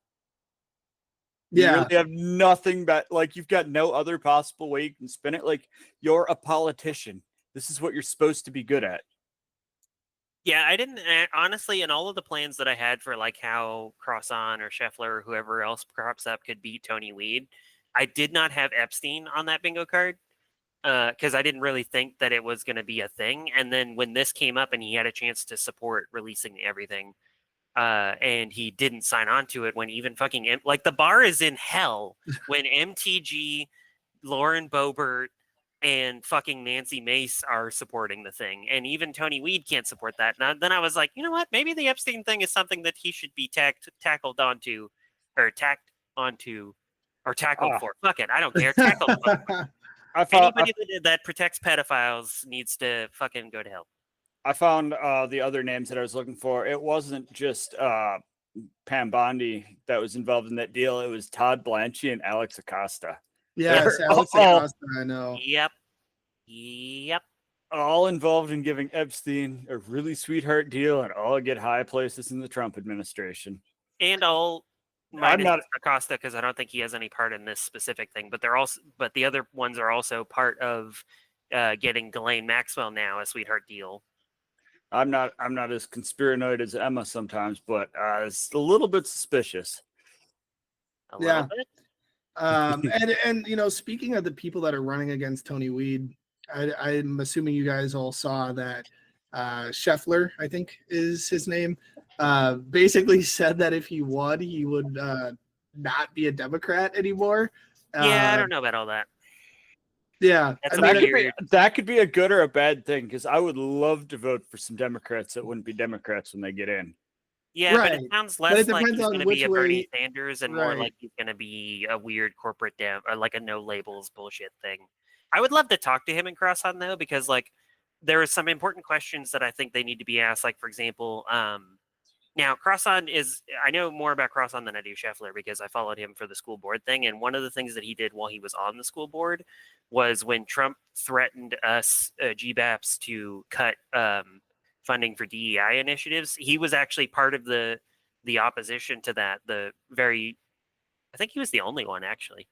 Yeah. You really have nothing but, like, you've got no other possible way you can spin it. Like, you're a politician. This is what you're supposed to be good at. Yeah, I didn't, honestly, in all of the plans that I had for, like, how Crossan or Scheffler or whoever else crops up could beat Tony Wied, I did not have Epstein on that bingo card because I didn't really think that it was going to be a thing. And then when this came up and he had a chance to support releasing everything, and he didn't sign on to it when even fucking like the bar is in hell when MTG, Lauren Boebert, and fucking Nancy Mace are supporting the thing, and even Tony Wied can't support that. Now, then I was like, you know what? Maybe the Epstein thing is something that he should be tackled onto, or tacked onto, or tackled for. Fuck it, I don't care. Tackled. Anybody that protects pedophiles needs to fucking go to hell. I found the other names that I was looking for. It wasn't just Pam Bondi that was involved in that deal. It was Todd Blanchie and Alex Acosta. Yes, Alex Acosta, I know. Yep. All involved in giving Epstein a really sweetheart deal and all get high places in the Trump administration. And all minus Acosta, because I don't think he has any part in this specific thing. But the other ones are also part of getting Ghislaine Maxwell now a sweetheart deal. I'm not as conspiranoid as Emma sometimes, but it's a little bit suspicious. A little bit. And speaking of the people that are running against Tony Wied, I'm assuming you guys all saw that Scheffler, I think is his name, basically said that if he won, he would not be a Democrat anymore. Yeah, I don't know about all that. Yeah, That's I a mean, weird. That could be a good or a bad thing, because I would love to vote for some Democrats that wouldn't be Democrats when they get in. Yeah, but it right. sounds But less it like depends he's on going to which be a Bernie way. Sanders and more Right. like he's going to be a weird corporate or like a no labels bullshit thing. I would love to talk to him and Crossan though, because like there are some important questions that I think they need to be asked. Like for example, now Crossan I know more about Crossan than I do Scheffler because I followed him for the school board thing. And one of the things that he did while he was on the school board was when Trump threatened us GBAPs to cut funding for DEI initiatives, he was actually part of the opposition to that. I think he was the only one actually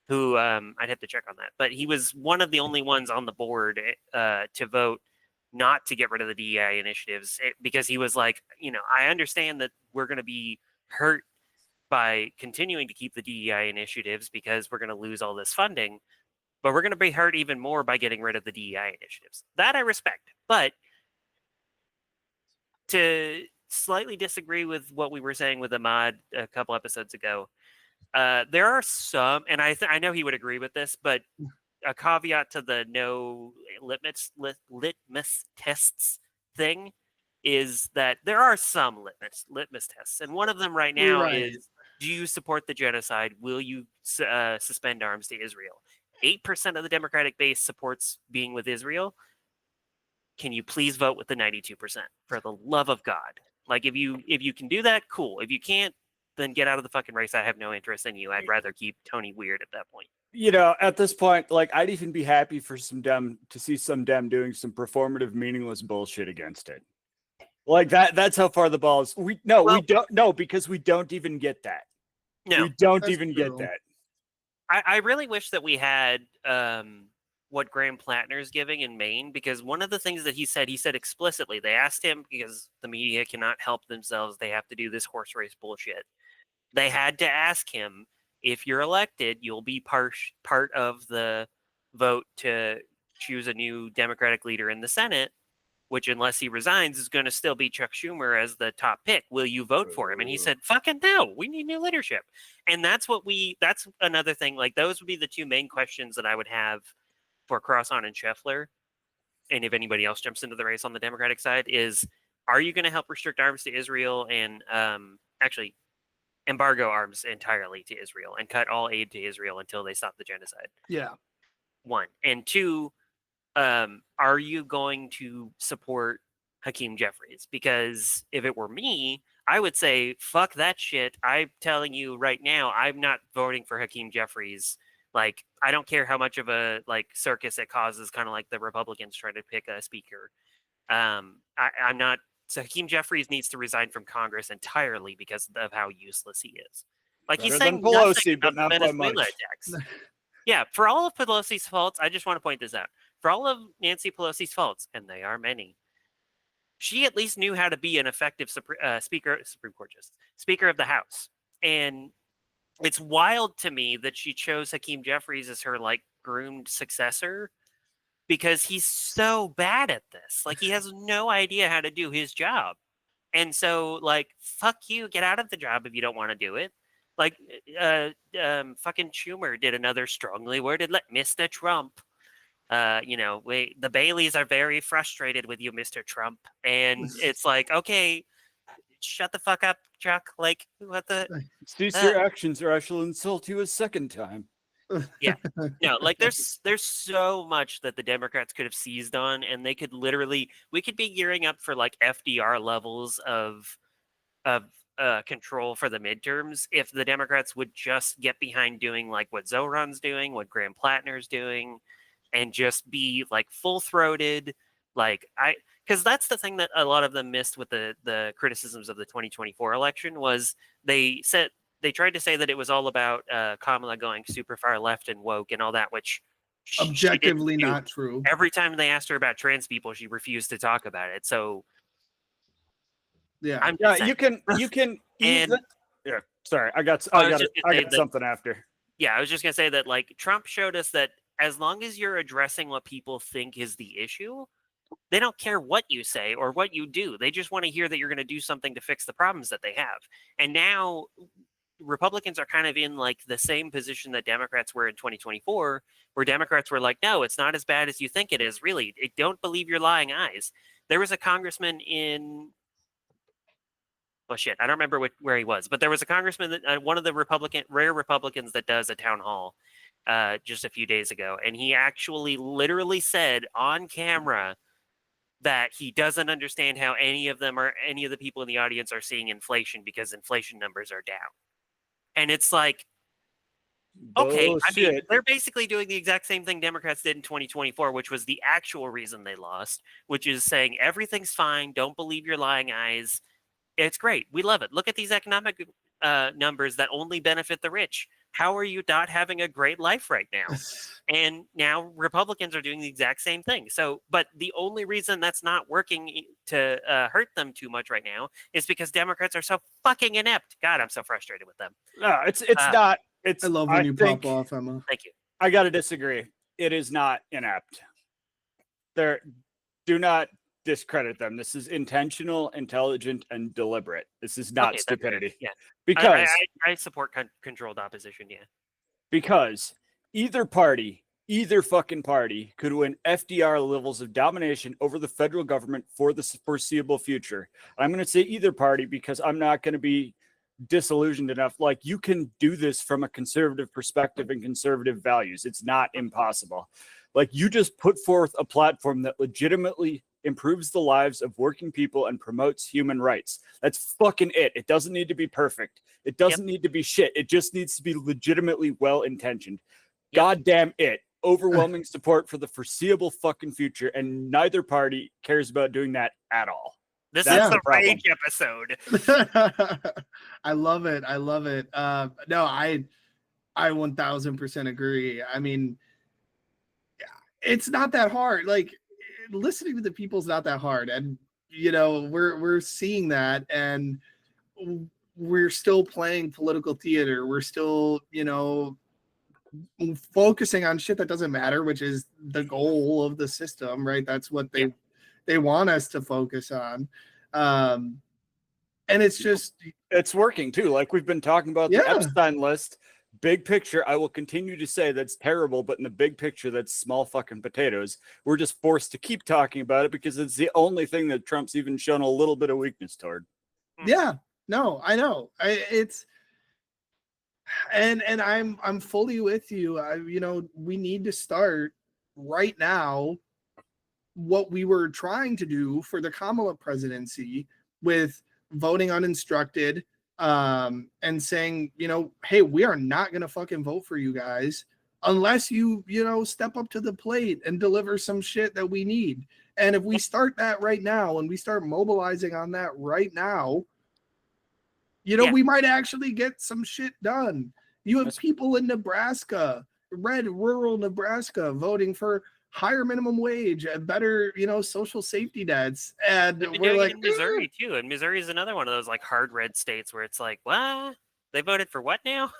who I'd have to check on that, but he was one of the only ones on the board to vote not to get rid of the DEI initiatives because he was like, I understand that we're going to be hurt by continuing to keep the DEI initiatives because we're going to lose all this funding, but we're going to be hurt even more by getting rid of the DEI initiatives. That I respect, but to slightly disagree with what we were saying with Ahmad a couple episodes ago, there are some, and I know he would agree with this, but a caveat to the no litmus tests thing is that there are some litmus tests, and one of them right now is: do you support the genocide? Will you suspend arms to Israel? 8% of the Democratic base supports being with Israel. Can you please vote with the 92%? For the love of God! Like if you can do that, cool. If you can't, then get out of the fucking race. I have no interest in you. I'd rather keep Tony Wied at that point. At this point, like I'd even be happy for to see some Dem doing some performative, meaningless bullshit against it. Like that's how far the ball is. We don't know because we don't even get that. No, we don't even get that. I really wish that we had what Graham Plattner's giving in Maine, because one of the things that he said explicitly, they asked him because the media cannot help themselves. They have to do this horse race bullshit. They had to ask him, if you're elected, you'll be part of the vote to choose a new Democratic leader in the Senate, which unless he resigns is going to still be Chuck Schumer as the top pick. Will you vote for him? And he said, fucking no, we need new leadership. And that's another thing. Like those would be the two main questions that I would have for Crossan and Scheffler. And if anybody else jumps into the race on the Democratic side is, are you going to help restrict arms to Israel and actually embargo arms entirely to Israel and cut all aid to Israel until they stop the genocide? Yeah. One. And two, are you going to support Hakeem Jeffries? Because if it were me, I would say, fuck that shit. I'm telling you right now, I'm not voting for Hakeem Jeffries. Like, I don't care how much of a circus it causes, kind of like the Republicans trying to pick a speaker. I'm not. So Hakeem Jeffries needs to resign from Congress entirely because of how useless he is. Like he's saying Pelosi, but about not the by much. Venezuela attacks. Yeah, for all of Pelosi's faults, I just want to point this out. For all of Nancy Pelosi's faults, and they are many, she at least knew how to be an effective Supreme Court Justice, Speaker of the House. And it's wild to me that she chose Hakeem Jeffries as her groomed successor, because he's so bad at this. Like he has no idea how to do his job. And so fuck you, get out of the job if you don't want to do it. Fucking Schumer did another strongly worded Mr. Trump. The Baileys are very frustrated with you, Mr. Trump. And it's like, okay, shut the fuck up, Chuck. Like, what the? Cease your actions or I shall insult you a second time. Yeah. No, there's so much that the Democrats could have seized on, and they could we could be gearing up for FDR levels of control for the midterms if the Democrats would just get behind doing what Zoran's doing, what Graham Plattner's doing, and just be full-throated. Because that's the thing that a lot of them missed with the criticisms of the 2024 election was they tried to say that it was all about Kamala going super far left and woke and all that, which objectively not true. Every time they asked her about trans people, she refused to talk about it. So yeah, you can. And yeah, sorry, I got something after. Yeah, I was just gonna say that Trump showed us that as long as you're addressing what people think is the issue, they don't care what you say or what you do. They just want to hear that you're going to do something to fix the problems that they have. And now, Republicans are kind of in like the same position that Democrats were in 2024, where Democrats were like, no, it's not as bad as you think it is. Really, don't believe your lying eyes. There was a congressman in, well, shit, I don't remember where he was, but there was a congressman that one of the rare Republicans that does a town hall just a few days ago, and he actually literally said on camera that he doesn't understand how any of the people in the audience are seeing inflation because inflation numbers are down. And it's like, okay, I mean, they're basically doing the exact same thing Democrats did in 2024, which was the actual reason they lost, which is saying everything's fine, don't believe your lying eyes. It's great. We love it. Look at these economic numbers that only benefit the rich. How are you not having a great life right now? And now Republicans are doing the exact same thing. So, but the only reason that's not working to hurt them too much right now is because Democrats are so fucking inept. God, I'm so frustrated with them. No, it's not. It's. I love when you pop off, Emma. Thank you. I got to disagree. It is not inept. Do not discredit them. This is intentional, intelligent, and deliberate. This is not stupidity. Yeah, because I support controlled opposition. Yeah, because either fucking party could win FDR levels of domination over the federal government for the foreseeable future. I'm going to say either party because I'm not going to be disillusioned enough. Like, you can do this from a conservative perspective and conservative values. It's not impossible. Like, you just put forth a platform that legitimately improves the lives of working people and promotes human rights. That's fucking it. It doesn't need to be perfect. It doesn't need to be shit. It just needs to be legitimately well-intentioned. Goddamn it. Overwhelming support for the foreseeable fucking future, and neither party cares about doing that at all. This is the rage episode. I love it. I love it. No, I 1000% agree. I mean, it's not that hard. Like, listening to the people's not that hard, and we're seeing that, and we're still playing political theater. We're still focusing on shit that doesn't matter, which is the goal of the system, right? That's what they want us to focus on, and it's working too. Like, we've been talking about the Epstein list. Big picture, I will continue to say that's terrible, but in the big picture, that's small fucking potatoes. We're just forced to keep talking about it because it's the only thing that Trump's even shown a little bit of weakness toward. Yeah, no, I know. I'm fully with you. We need to start right now what we were trying to do for the Kamala presidency with voting uninstructed, and saying, hey, we are not going to fucking vote for you guys unless you step up to the plate and deliver some shit that we need. And if we start that right now and we start mobilizing on that right now, we might actually get some shit done. You have people in Nebraska, red rural Nebraska, voting for higher minimum wage and better, social safety nets. And we're like, in Missouri too. And Missouri is another one of those like hard red states where it's like, what? They voted for what now?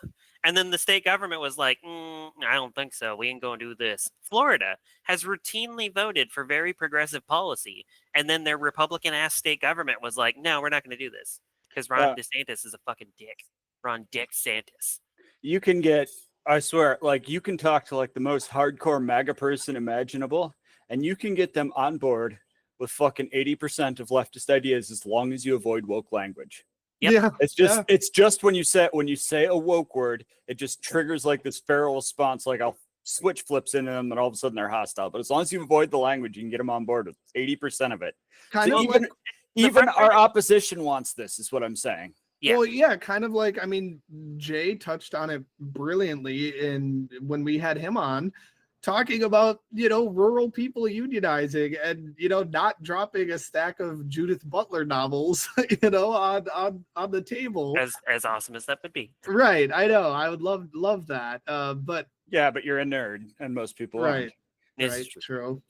And then the state government was like, I don't think so. We ain't going to do this. Florida has routinely voted for very progressive policy. And then their Republican ass state government was like, no, we're not going to do this. Because Ron DeSantis is a fucking dick. Ron Dick Santis. You can get, I swear, like, you can talk to like the most hardcore MAGA person imaginable, and you can get them on board with fucking 80% of leftist ideas as long as you avoid woke language. Yep. Yeah, it's just when you say a woke word, it just triggers like this feral response. Like, I'll switch flips into them, and all of a sudden they're hostile. But as long as you avoid the language, you can get them on board with 80% of it. Even our opposition wants this, is what I'm saying. Yeah. Well, yeah, kind of like, I mean, Jay touched on it brilliantly when we had him on, talking about, rural people unionizing and, not dropping a stack of Judith Butler novels, on the table. As awesome as that would be. Right. I know. I would love that. But yeah, but you're a nerd and most people aren't. Right. True.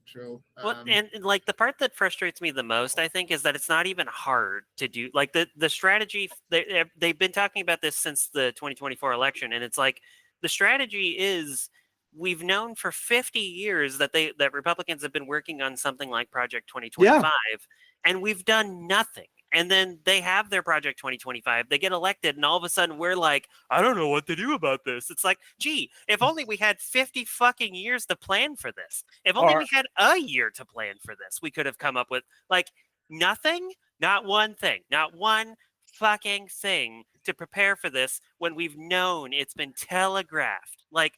Well, and like the part that frustrates me the most, I think, is that it's not even hard to do. Like the strategy, they've been talking about this since the 2024 election, and it's like the strategy is, we've known for 50 years that Republicans have been working on something like Project 2025, and we've done nothing. And then they have their Project 2025. They get elected, and all of a sudden we're like, I don't know what to do about this. It's like, gee, if only we had 50 fucking years to plan for this. If only we had a year to plan for this, we could have come up with like nothing, not one thing, not one fucking thing to prepare for this when we've known it's been telegraphed. Like,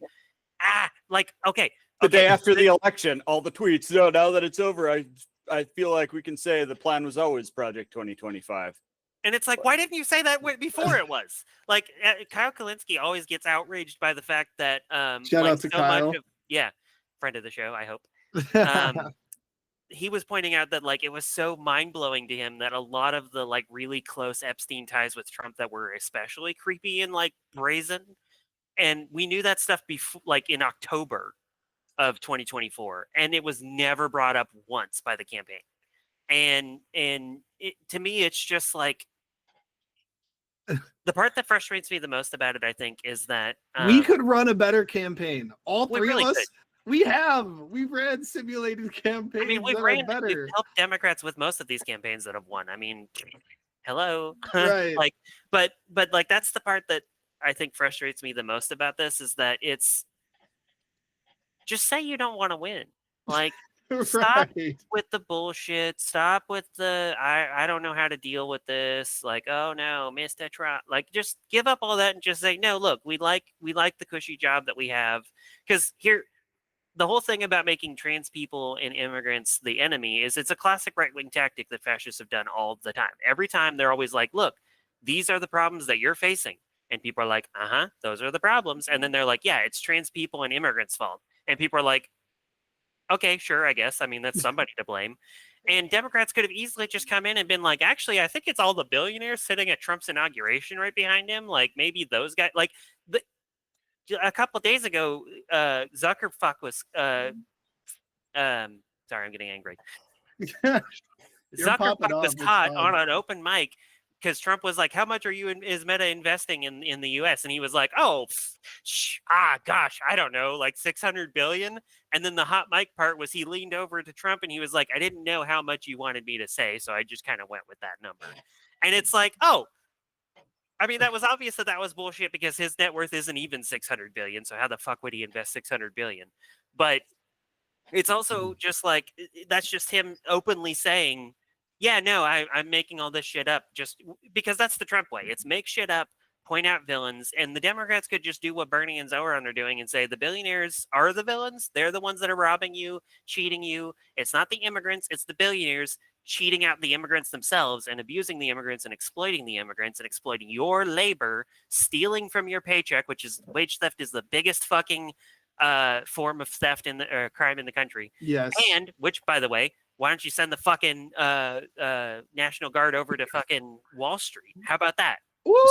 okay. The day after the election, all the tweets. No, now that it's over, I feel like we can say the plan was always Project 2025. And it's like, why didn't you say that before it was? Like, Kyle Kalinske always gets outraged by the fact that shout out to Kyle. Friend of the show, I hope. He was pointing out that like it was so mind-blowing to him that a lot of the like really close Epstein ties with Trump that were especially creepy and like brazen, and we knew that stuff before, like in October of 2024, and it was never brought up once by the campaign. And to me, it's just like the part that frustrates me the most about it, I think, is that we could run a better campaign. All three really of us. Could. We've ran simulated campaigns. I mean, we've helped Democrats with most of these campaigns that have won. I mean, hello. Right. Like, but like that's the part that I think frustrates me the most about this is that it's just say you don't want to win. Like, stop with the bullshit. Stop with the I don't know how to deal with this. Like, oh no, Mr. Trump. Like, just give up all that and just say, no, look, we like the cushy job that we have. Because here, the whole thing about making trans people and immigrants the enemy is it's a classic right-wing tactic that fascists have done all the time. Every time they're always like, look, these are the problems that you're facing. And people are like, those are the problems. And then they're like, yeah, it's trans people and immigrants' fault. And people are like, okay, sure, I guess. I mean, that's somebody to blame. And Democrats could have easily just come in and been like, actually, I think it's all the billionaires sitting at Trump's inauguration right behind him. Like, maybe those guys, like, a couple of days ago, Zuckerfuck was, sorry, I'm getting angry. Zuckerfuck was caught on an open mic because Trump was like, how much is Meta investing in the US? And he was like, gosh, I don't know, like 600 billion. And then the hot mic part was he leaned over to Trump and he was like, I didn't know how much you wanted me to say, so I just kind of went with that number. And it's like, I mean, that was obvious that was bullshit because his net worth isn't even 600 billion. So how the fuck would he invest 600 billion? But it's also just like, that's just him openly saying, yeah, no, I'm making all this shit up just because that's the Trump way. It's make shit up, point out villains, and the Democrats could just do what Bernie and Zoran are doing and say the billionaires are the villains. They're the ones that are robbing you, cheating you. It's not the immigrants, it's the billionaires cheating out the immigrants themselves and abusing the immigrants and exploiting your labor, stealing from your paycheck, which is wage theft is the biggest fucking form of theft in the crime in the country. Yes. And which, by the way, why don't you send the fucking National Guard over to fucking Wall Street? How about that?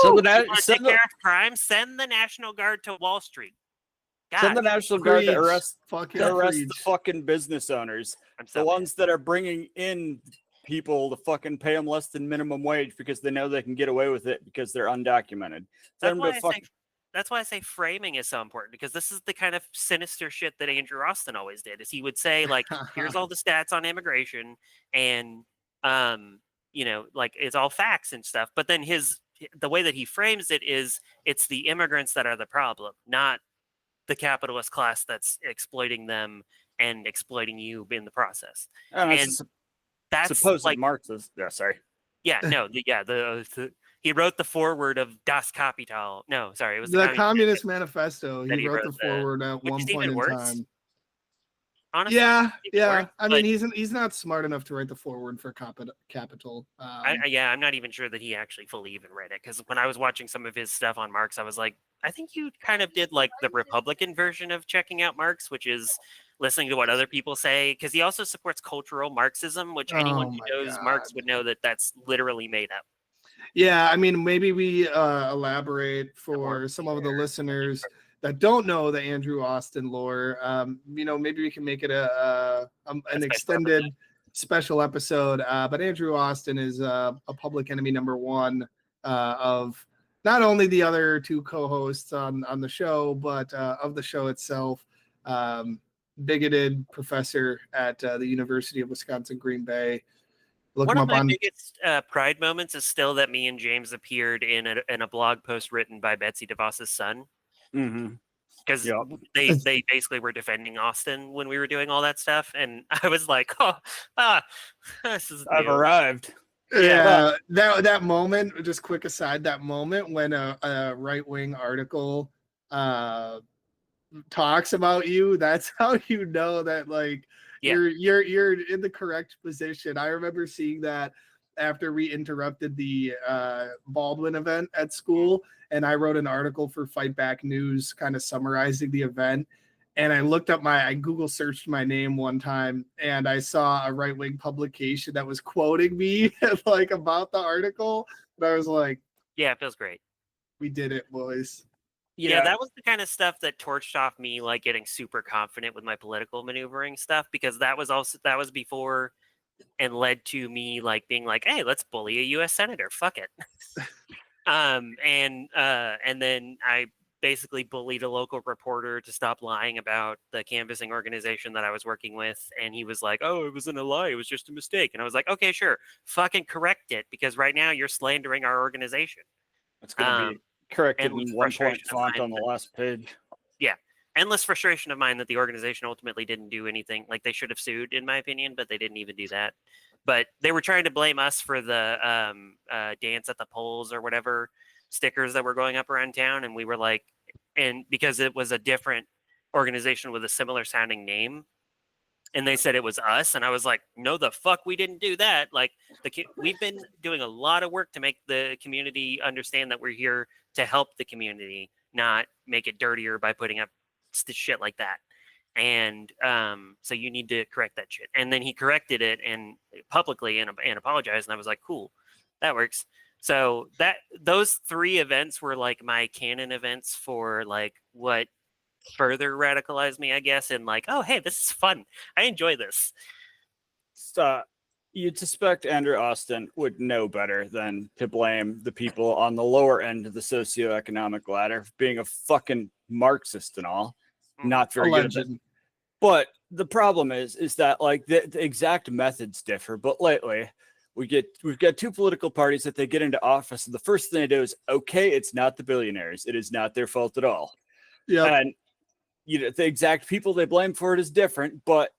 So take care of crime, send the National Guard to Wall Street. God, send the National Guard to arrest the fucking business owners. The ones that are bringing in people to fucking pay them less than minimum wage because they know they can get away with it because they're undocumented. That's why I say framing is so important, because this is the kind of sinister shit that Andrew Austin always did. Is he would say like, here's all the stats on immigration and like it's all facts and stuff. But then the way that he frames it is it's the immigrants that are the problem, not the capitalist class that's exploiting them and exploiting you in the process. And that's supposed like Marxist. Yeah, sorry. Yeah, no, he wrote the foreword of Das Kapital. No, sorry, it was the Communist Manifesto. He wrote the foreword at one point in time. Honestly, yeah. I mean, he's not smart enough to write the foreword for Capital. I'm not even sure that he actually fully even read it, because when I was watching some of his stuff on Marx, I was like, I think you kind of did like the Republican version of checking out Marx, which is listening to what other people say, because he also supports cultural Marxism, which anyone who knows Marx would know that that's literally made up. Yeah, I mean, maybe we elaborate for some of the listeners that don't know the Andrew Austin lore. Maybe we can make it an extended special episode. But Andrew Austin is a public enemy number one of not only the other two co-hosts on the show, but of the show itself. Bigoted professor at the University of Wisconsin, Green Bay. Look One him of up my on. biggest pride moments is still that me and James appeared in a blog post written by Betsy DeVos's son. Mm-hmm. Because Yep. they basically were defending Austin when we were doing all that stuff, and I was like, this is I've new. arrived. Yeah, that moment. Just quick aside, that moment when a right wing article talks about you, that's how you know that like you're in the correct position. I remember seeing that after we interrupted the Baldwin event at school, and I wrote an article for Fight Back News, kind of summarizing the event. And I looked up I Google searched my name one time, and I saw a right wing publication that was quoting me like about the article. But I was like, yeah, it feels great. We did it, boys. Yeah, that was the kind of stuff that torched off me, like getting super confident with my political maneuvering stuff, because that was before and led to me like being like, hey, let's bully a U.S. senator. Fuck it. And then I basically bullied a local reporter to stop lying about the canvassing organization that I was working with. And he was like, oh, it wasn't a lie. It was just a mistake. And I was like, okay, sure. Fucking correct it, because right now you're slandering our organization. It's going to be corrected in 1 point font on the last page. Yeah. Endless frustration of mine that the organization ultimately didn't do anything. Like, they should have sued, in my opinion, but they didn't even do that. But they were trying to blame us for the dance at the polls or whatever stickers that were going up around town. And we were like, and because it was a different organization with a similar sounding name, and they said it was us, and I was like, no, the fuck, we didn't do that. Like, we've been doing a lot of work to make the community understand that we're here to help the community, not make it dirtier by putting up shit like that. And so you need to correct that shit. And then he corrected it and publicly and apologized, and I was like, cool, that works. So those 3 events were like my canon events for like what further radicalized me, I guess, and like, oh, hey, this is fun. I enjoy this. You'd suspect Andrew Austin would know better than to blame the people on the lower end of the socioeconomic ladder for being a fucking Marxist and all. Not very good at it. But the problem is that like the exact methods differ. But lately, we've got 2 political parties that they get into office, and the first thing they do is, okay, it's not the billionaires. It is not their fault at all. Yeah. And the exact people they blame for it is different, but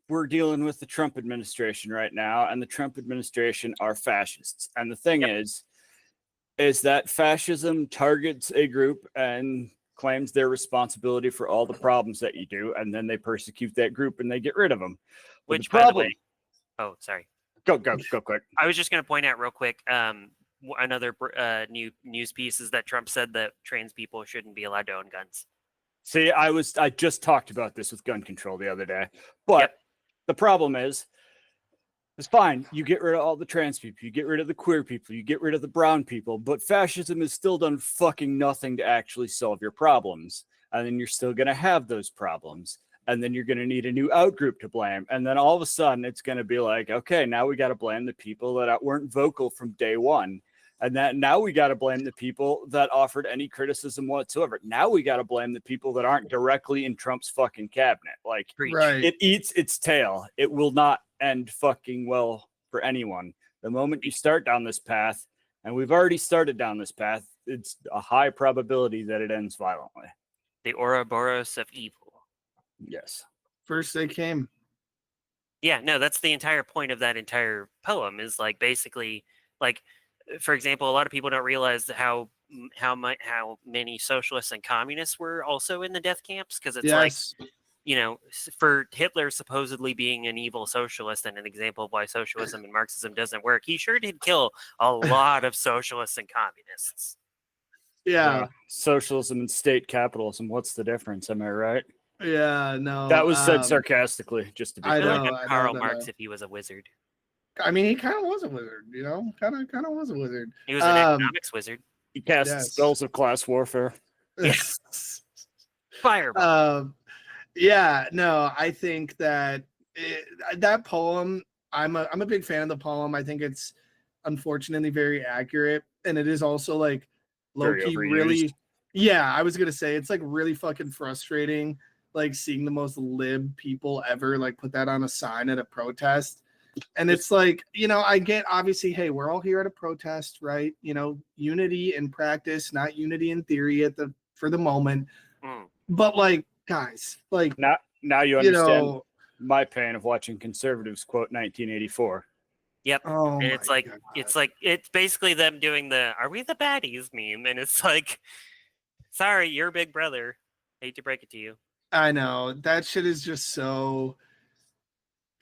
we're dealing with the Trump administration right now, and the Trump administration are fascists. And the thing is that fascism targets a group and claims their responsibility for all the problems that you do, and then they persecute that group and they get rid of them. But Which, the problem, by the way, oh, sorry. Go quick. I was just going to point out real quick, another new news piece is that Trump said that trans people shouldn't be allowed to own guns. See, I just talked about this with gun control the other day, but the problem is, it's fine. You get rid of all the trans people, you get rid of the queer people, you get rid of the brown people, but fascism has still done fucking nothing to actually solve your problems. And then you're still going to have those problems. And then you're going to need a new outgroup to blame. And then all of a sudden it's going to be like, okay, now we got to blame the people that weren't vocal from day one. And that now we got to blame the people that offered any criticism whatsoever. Now we got to blame the people that aren't directly in Trump's fucking cabinet. Like, It eats its tail. It will not end fucking well for anyone. The moment you start down this path, and we've already started down this path, it's a high probability that it ends violently. The Ouroboros of evil. Yes. First they came. Yeah, no, that's the entire point of that entire poem, is like basically like, for example, a lot of people don't realize how many socialists and communists were also in the death camps, because it's like, for Hitler supposedly being an evil socialist and an example of why socialism and Marxism doesn't work, he sure did kill a lot of socialists and communists. Yeah. Socialism and state capitalism. What's the difference? Am I right? Yeah, no. That was said sarcastically, just to be I clear. know Karl Marx if he was a wizard. I mean, he kind of was a wizard, kind of was a wizard. He was an economics wizard. He cast spells of class warfare. Yes. Fireball. Yeah, no, I think that that poem, I'm a big fan of the poem. I think it's unfortunately very accurate, and it is also like low-key really, I was gonna say it's like really fucking frustrating, like seeing the most lib people ever like put that on a sign at a protest. And it's like, I get, obviously, hey, we're all here at a protest, right? Unity in practice, not unity in theory for the moment. But like, guys, like, now you understand my pain of watching conservatives quote 1984. Yep. Oh, and it's like it's basically them doing the "Are we the baddies?" meme, and it's like, sorry, you're Big Brother. Hate to break it to you. I know that shit is just so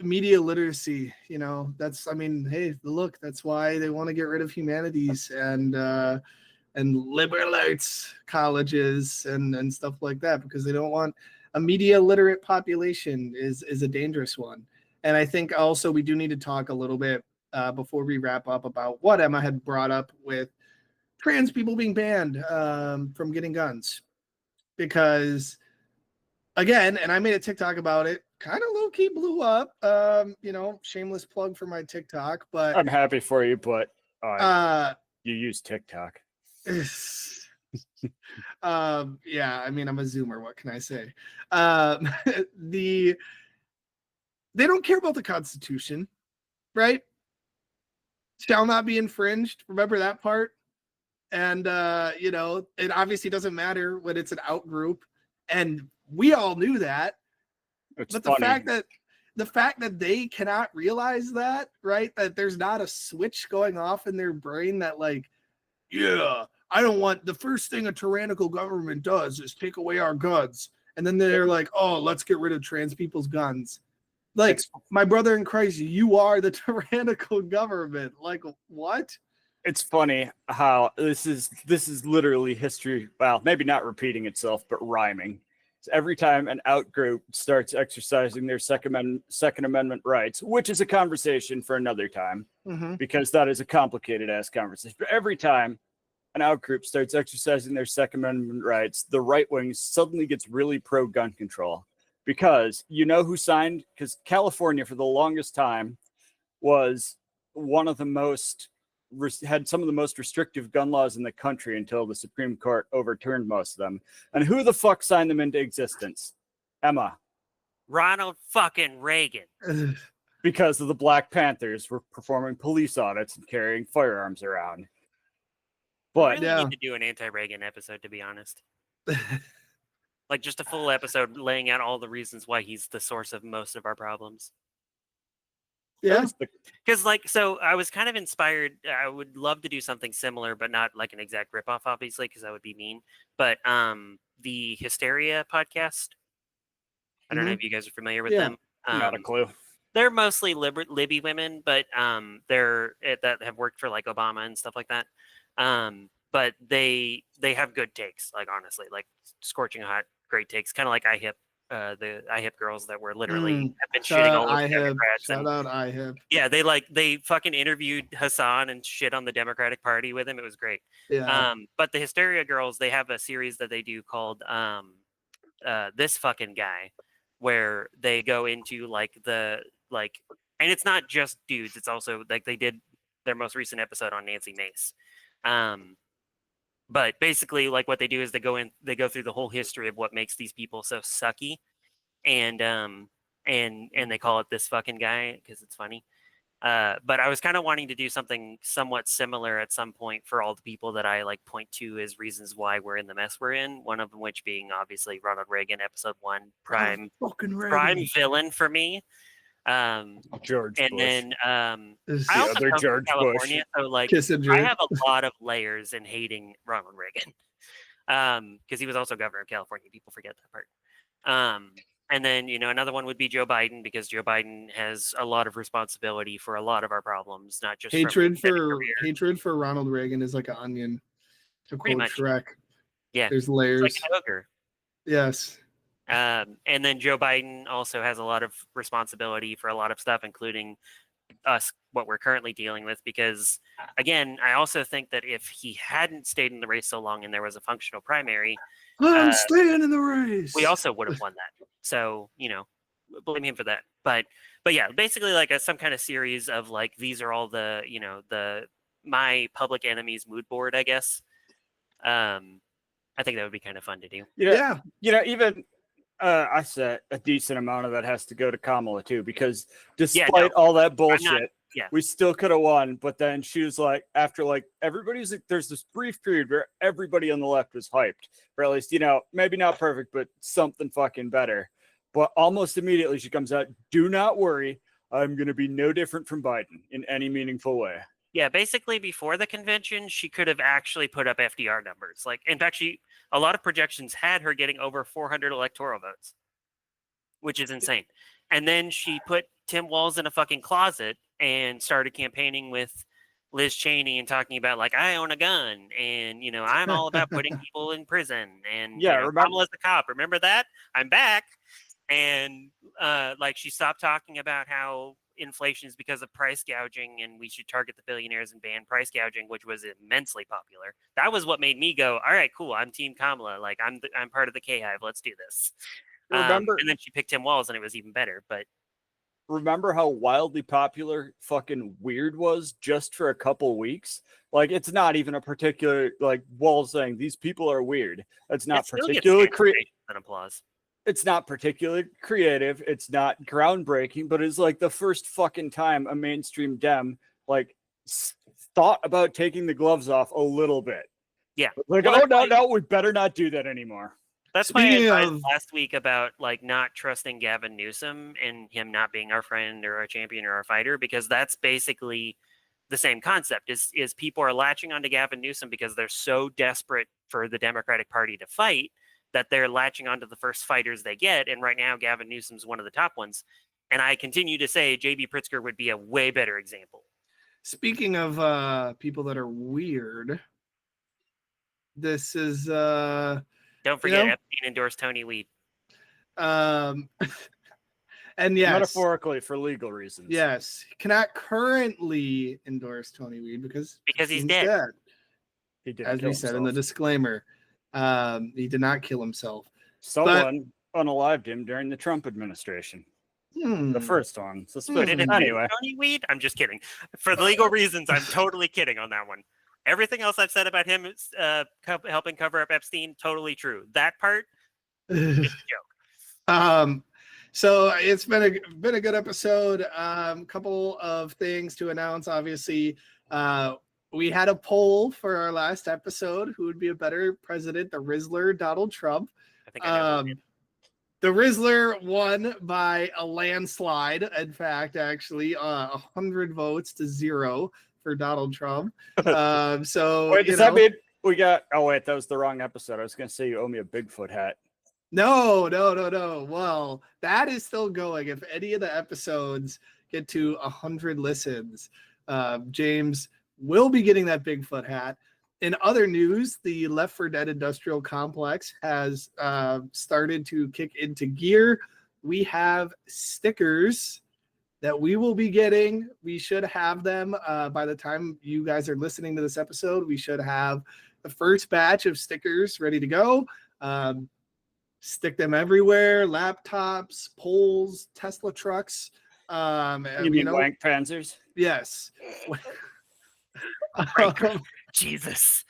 media literacy. Hey, look, that's why they want to get rid of humanities and liberal arts colleges and stuff like that, because they don't want a media literate population is a dangerous one. And I think also we do need to talk a little bit before we wrap up about what Emma had brought up with trans people being banned from getting guns. Because, again, and I made a TikTok about it, kind of low-key blew up. Shameless plug for my TikTok. But I'm happy for you, but you use TikTok. Yeah, I mean, I'm a Zoomer. What can I say? They don't care about the Constitution, right? Shall not be infringed. Remember that part? And it obviously doesn't matter when it's an out group, and we all knew that. It's but funny. the fact that they cannot realize that, right? That there's not a switch going off in their brain that, like, yeah, I don't want, the first thing a tyrannical government does is take away our guns. And then they're like, oh, let's get rid of trans people's guns. Like, my brother in Christ, you are the tyrannical government. Like, what? It's funny how this is literally history. Well, maybe not repeating itself, but rhyming. So every time an out group starts exercising their Second Amendment rights, which is a conversation for another time, because that is a complicated ass conversation. But every time an out group starts exercising their Second Amendment rights, the right wing suddenly gets really pro gun control. Because who signed? Because California, for the longest time, was one of the most had some of the most restrictive gun laws in the country until the Supreme Court overturned most of them. And who the fuck signed them into existence? Emma. Ronald fucking Reagan. Because of the Black Panthers were performing police audits and carrying firearms around. But we really need to do an anti-Reagan episode, to be honest. Like, just a full episode laying out all the reasons why he's the source of most of our problems. Yeah. Because, so I was kind of inspired. I would love to do something similar, but not like an exact ripoff, obviously, because that would be mean. But the Hysteria podcast, I don't know if you guys are familiar with them. Not a clue. They're mostly Libby women, but they're that have worked for like Obama and stuff like that. But they have good takes, like, honestly, like scorching hot, great takes, kind of like IHIP. The IHIP girls that were literally have been shitting all over Democrats. Shout out IHIP. Yeah, they fucking interviewed Hassan and shit on the Democratic Party with him. It was great. Yeah. But the Hysteria girls, they have a series that they do called This Fucking Guy, where they go into and it's not just dudes. It's also like they did their most recent episode on Nancy Mace. But basically, like, what they do is they go through the whole history of what makes these people so sucky, and they call it This Fucking Guy because it's funny. But I was kind of wanting to do something somewhat similar at some point for all the people that I like point to as reasons why we're in the mess we're in. One of them which being obviously Ronald Reagan, episode 1, prime villain for me. George and Bush. Then the I also other come George from California, Bush. so like Kissinger. I have a lot of layers in hating Ronald Reagan, because he was also governor of California. People forget that part. And then another one would be Joe Biden, because Joe Biden has a lot of responsibility for a lot of our problems, not just hatred for Ronald Reagan is like an onion, to quote Shrek. Yeah, there's layers. It's like an ogre. Yes. And then Joe Biden also has a lot of responsibility for a lot of stuff, including us, what we're currently dealing with. Because, again, I also think that if he hadn't stayed in the race so long and there was a functional primary, I'm staying in the race, we also would have won that. So, blame him for that. But yeah, basically like some kind of series of like, these are all the, my public enemies mood board, I guess. I think that would be kind of fun to do. Yeah. Even I said a decent amount of that has to go to Kamala too, because despite all that bullshit, we still could have won. But then she was like, after like everybody's like, there's this brief period where everybody on the left was hyped, or at least, you know, maybe not perfect, but something fucking better. But almost immediately she comes out, do not worry, I'm going to be no different from Biden in any meaningful way. Yeah, basically before the convention, she could have actually put up FDR numbers. Like, in fact, a lot of projections had her getting over 400 electoral votes, which is insane. And then she put Tim Walz in a fucking closet and started campaigning with Liz Cheney and talking about, like, I own a gun and, you know, I'm all about putting people in prison. And, yeah, you know, Kamala's the cop. Remember that? I'm back. And, like, she stopped talking about how inflation is because of price gouging and we should target the billionaires and ban price gouging, which was immensely popular. That was what made me go, all right, cool, I'm Team Kamala. Like, I'm part of the K-Hive. Let's do this. Remember, and then she picked Tim Walz and it was even better. But remember how wildly popular fucking Weird was just for a couple weeks? Like, it's not even a particular, like, Walz saying these people are weird. That's not particularly creative. Applause. It's not particularly creative. It's not groundbreaking, but it's like the first fucking time a mainstream Dem like thought about taking the gloves off a little bit. Yeah. Like, well, no, we better not do that anymore. That's why I advised last week about like not trusting Gavin Newsom and him not being our friend or our champion or our fighter, because that's basically the same concept. Is people are latching onto Gavin Newsom because they're so desperate for the Democratic Party to fight that they're latching onto the first fighters they get. And right now, Gavin Newsom's one of the top ones. And I continue to say J.B. Pritzker would be a way better example. Speaking of people that are weird, this is... Don't forget, Epstein endorsed Tony Wied. And yes, metaphorically for legal reasons. Yes, he cannot currently endorse Tony Wied because he's dead. He did, as we said in the disclaimer. He did not kill himself. Someone unalived him during the Trump administration. The first one. Anyway, Tony Wied? I'm just kidding. For legal reasons, I'm totally kidding on that one. Everything else I've said about him is helping cover up Epstein, totally true. That part, just a joke. So it's been a good episode. Couple of things to announce. Obviously, we had a poll for our last episode. Who would be a better president, the Rizzler, Donald Trump? I think I know. The Rizzler won by a landslide. In fact, actually, 100 votes to 0 for Donald Trump. So wait, does that mean we got? Oh wait, that was the wrong episode. I was going to say you owe me a Bigfoot hat. No. Well, that is still going. If any of the episodes get to 100 listens, James will be getting that Bigfoot hat. In other news, the Left 4 Dead industrial complex has started to kick into gear. We have stickers that we will be getting. We should have them by the time you guys are listening to this episode. We should have the first batch of stickers ready to go. Stick them everywhere: laptops, poles, Tesla trucks. You mean wank panzers? Yes. Jesus.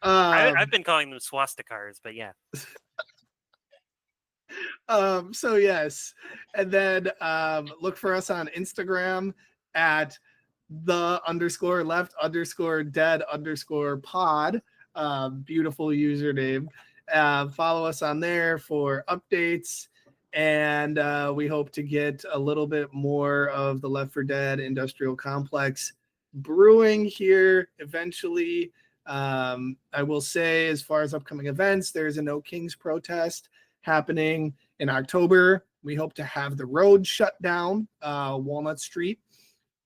I've been calling them swastikars, but yeah. So yes, and then look for us on Instagram at _left_dead_pod. Beautiful username. Follow us on there for updates, and we hope to get a little bit more of the Left 4 Dead industrial complex brewing here eventually. I will say, as far as upcoming events, there's a No Kings protest happening in October. We hope to have the road shut down, Walnut Street,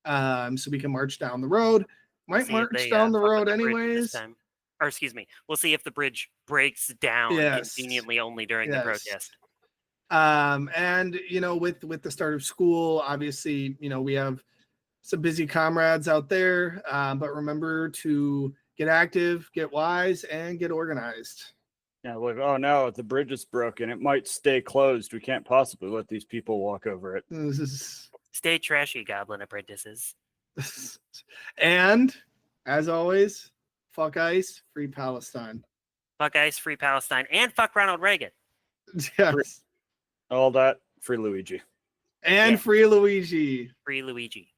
so we can march down the road. Might march down the road anyways. Or excuse me, we'll see if the bridge breaks down conveniently only during the protest. And with the start of school, obviously, we have some busy comrades out there, but remember to get active, get wise, and get organized. Yeah, like, oh no, the bridge is broken. It might stay closed. We can't possibly let these people walk over it. Stay trashy, Goblin apprentices. And, as always, fuck ICE, free Palestine. Fuck ICE, free Palestine, and fuck Ronald Reagan. Yes. All that. Free Luigi. And Yeah. free Luigi. Free Luigi.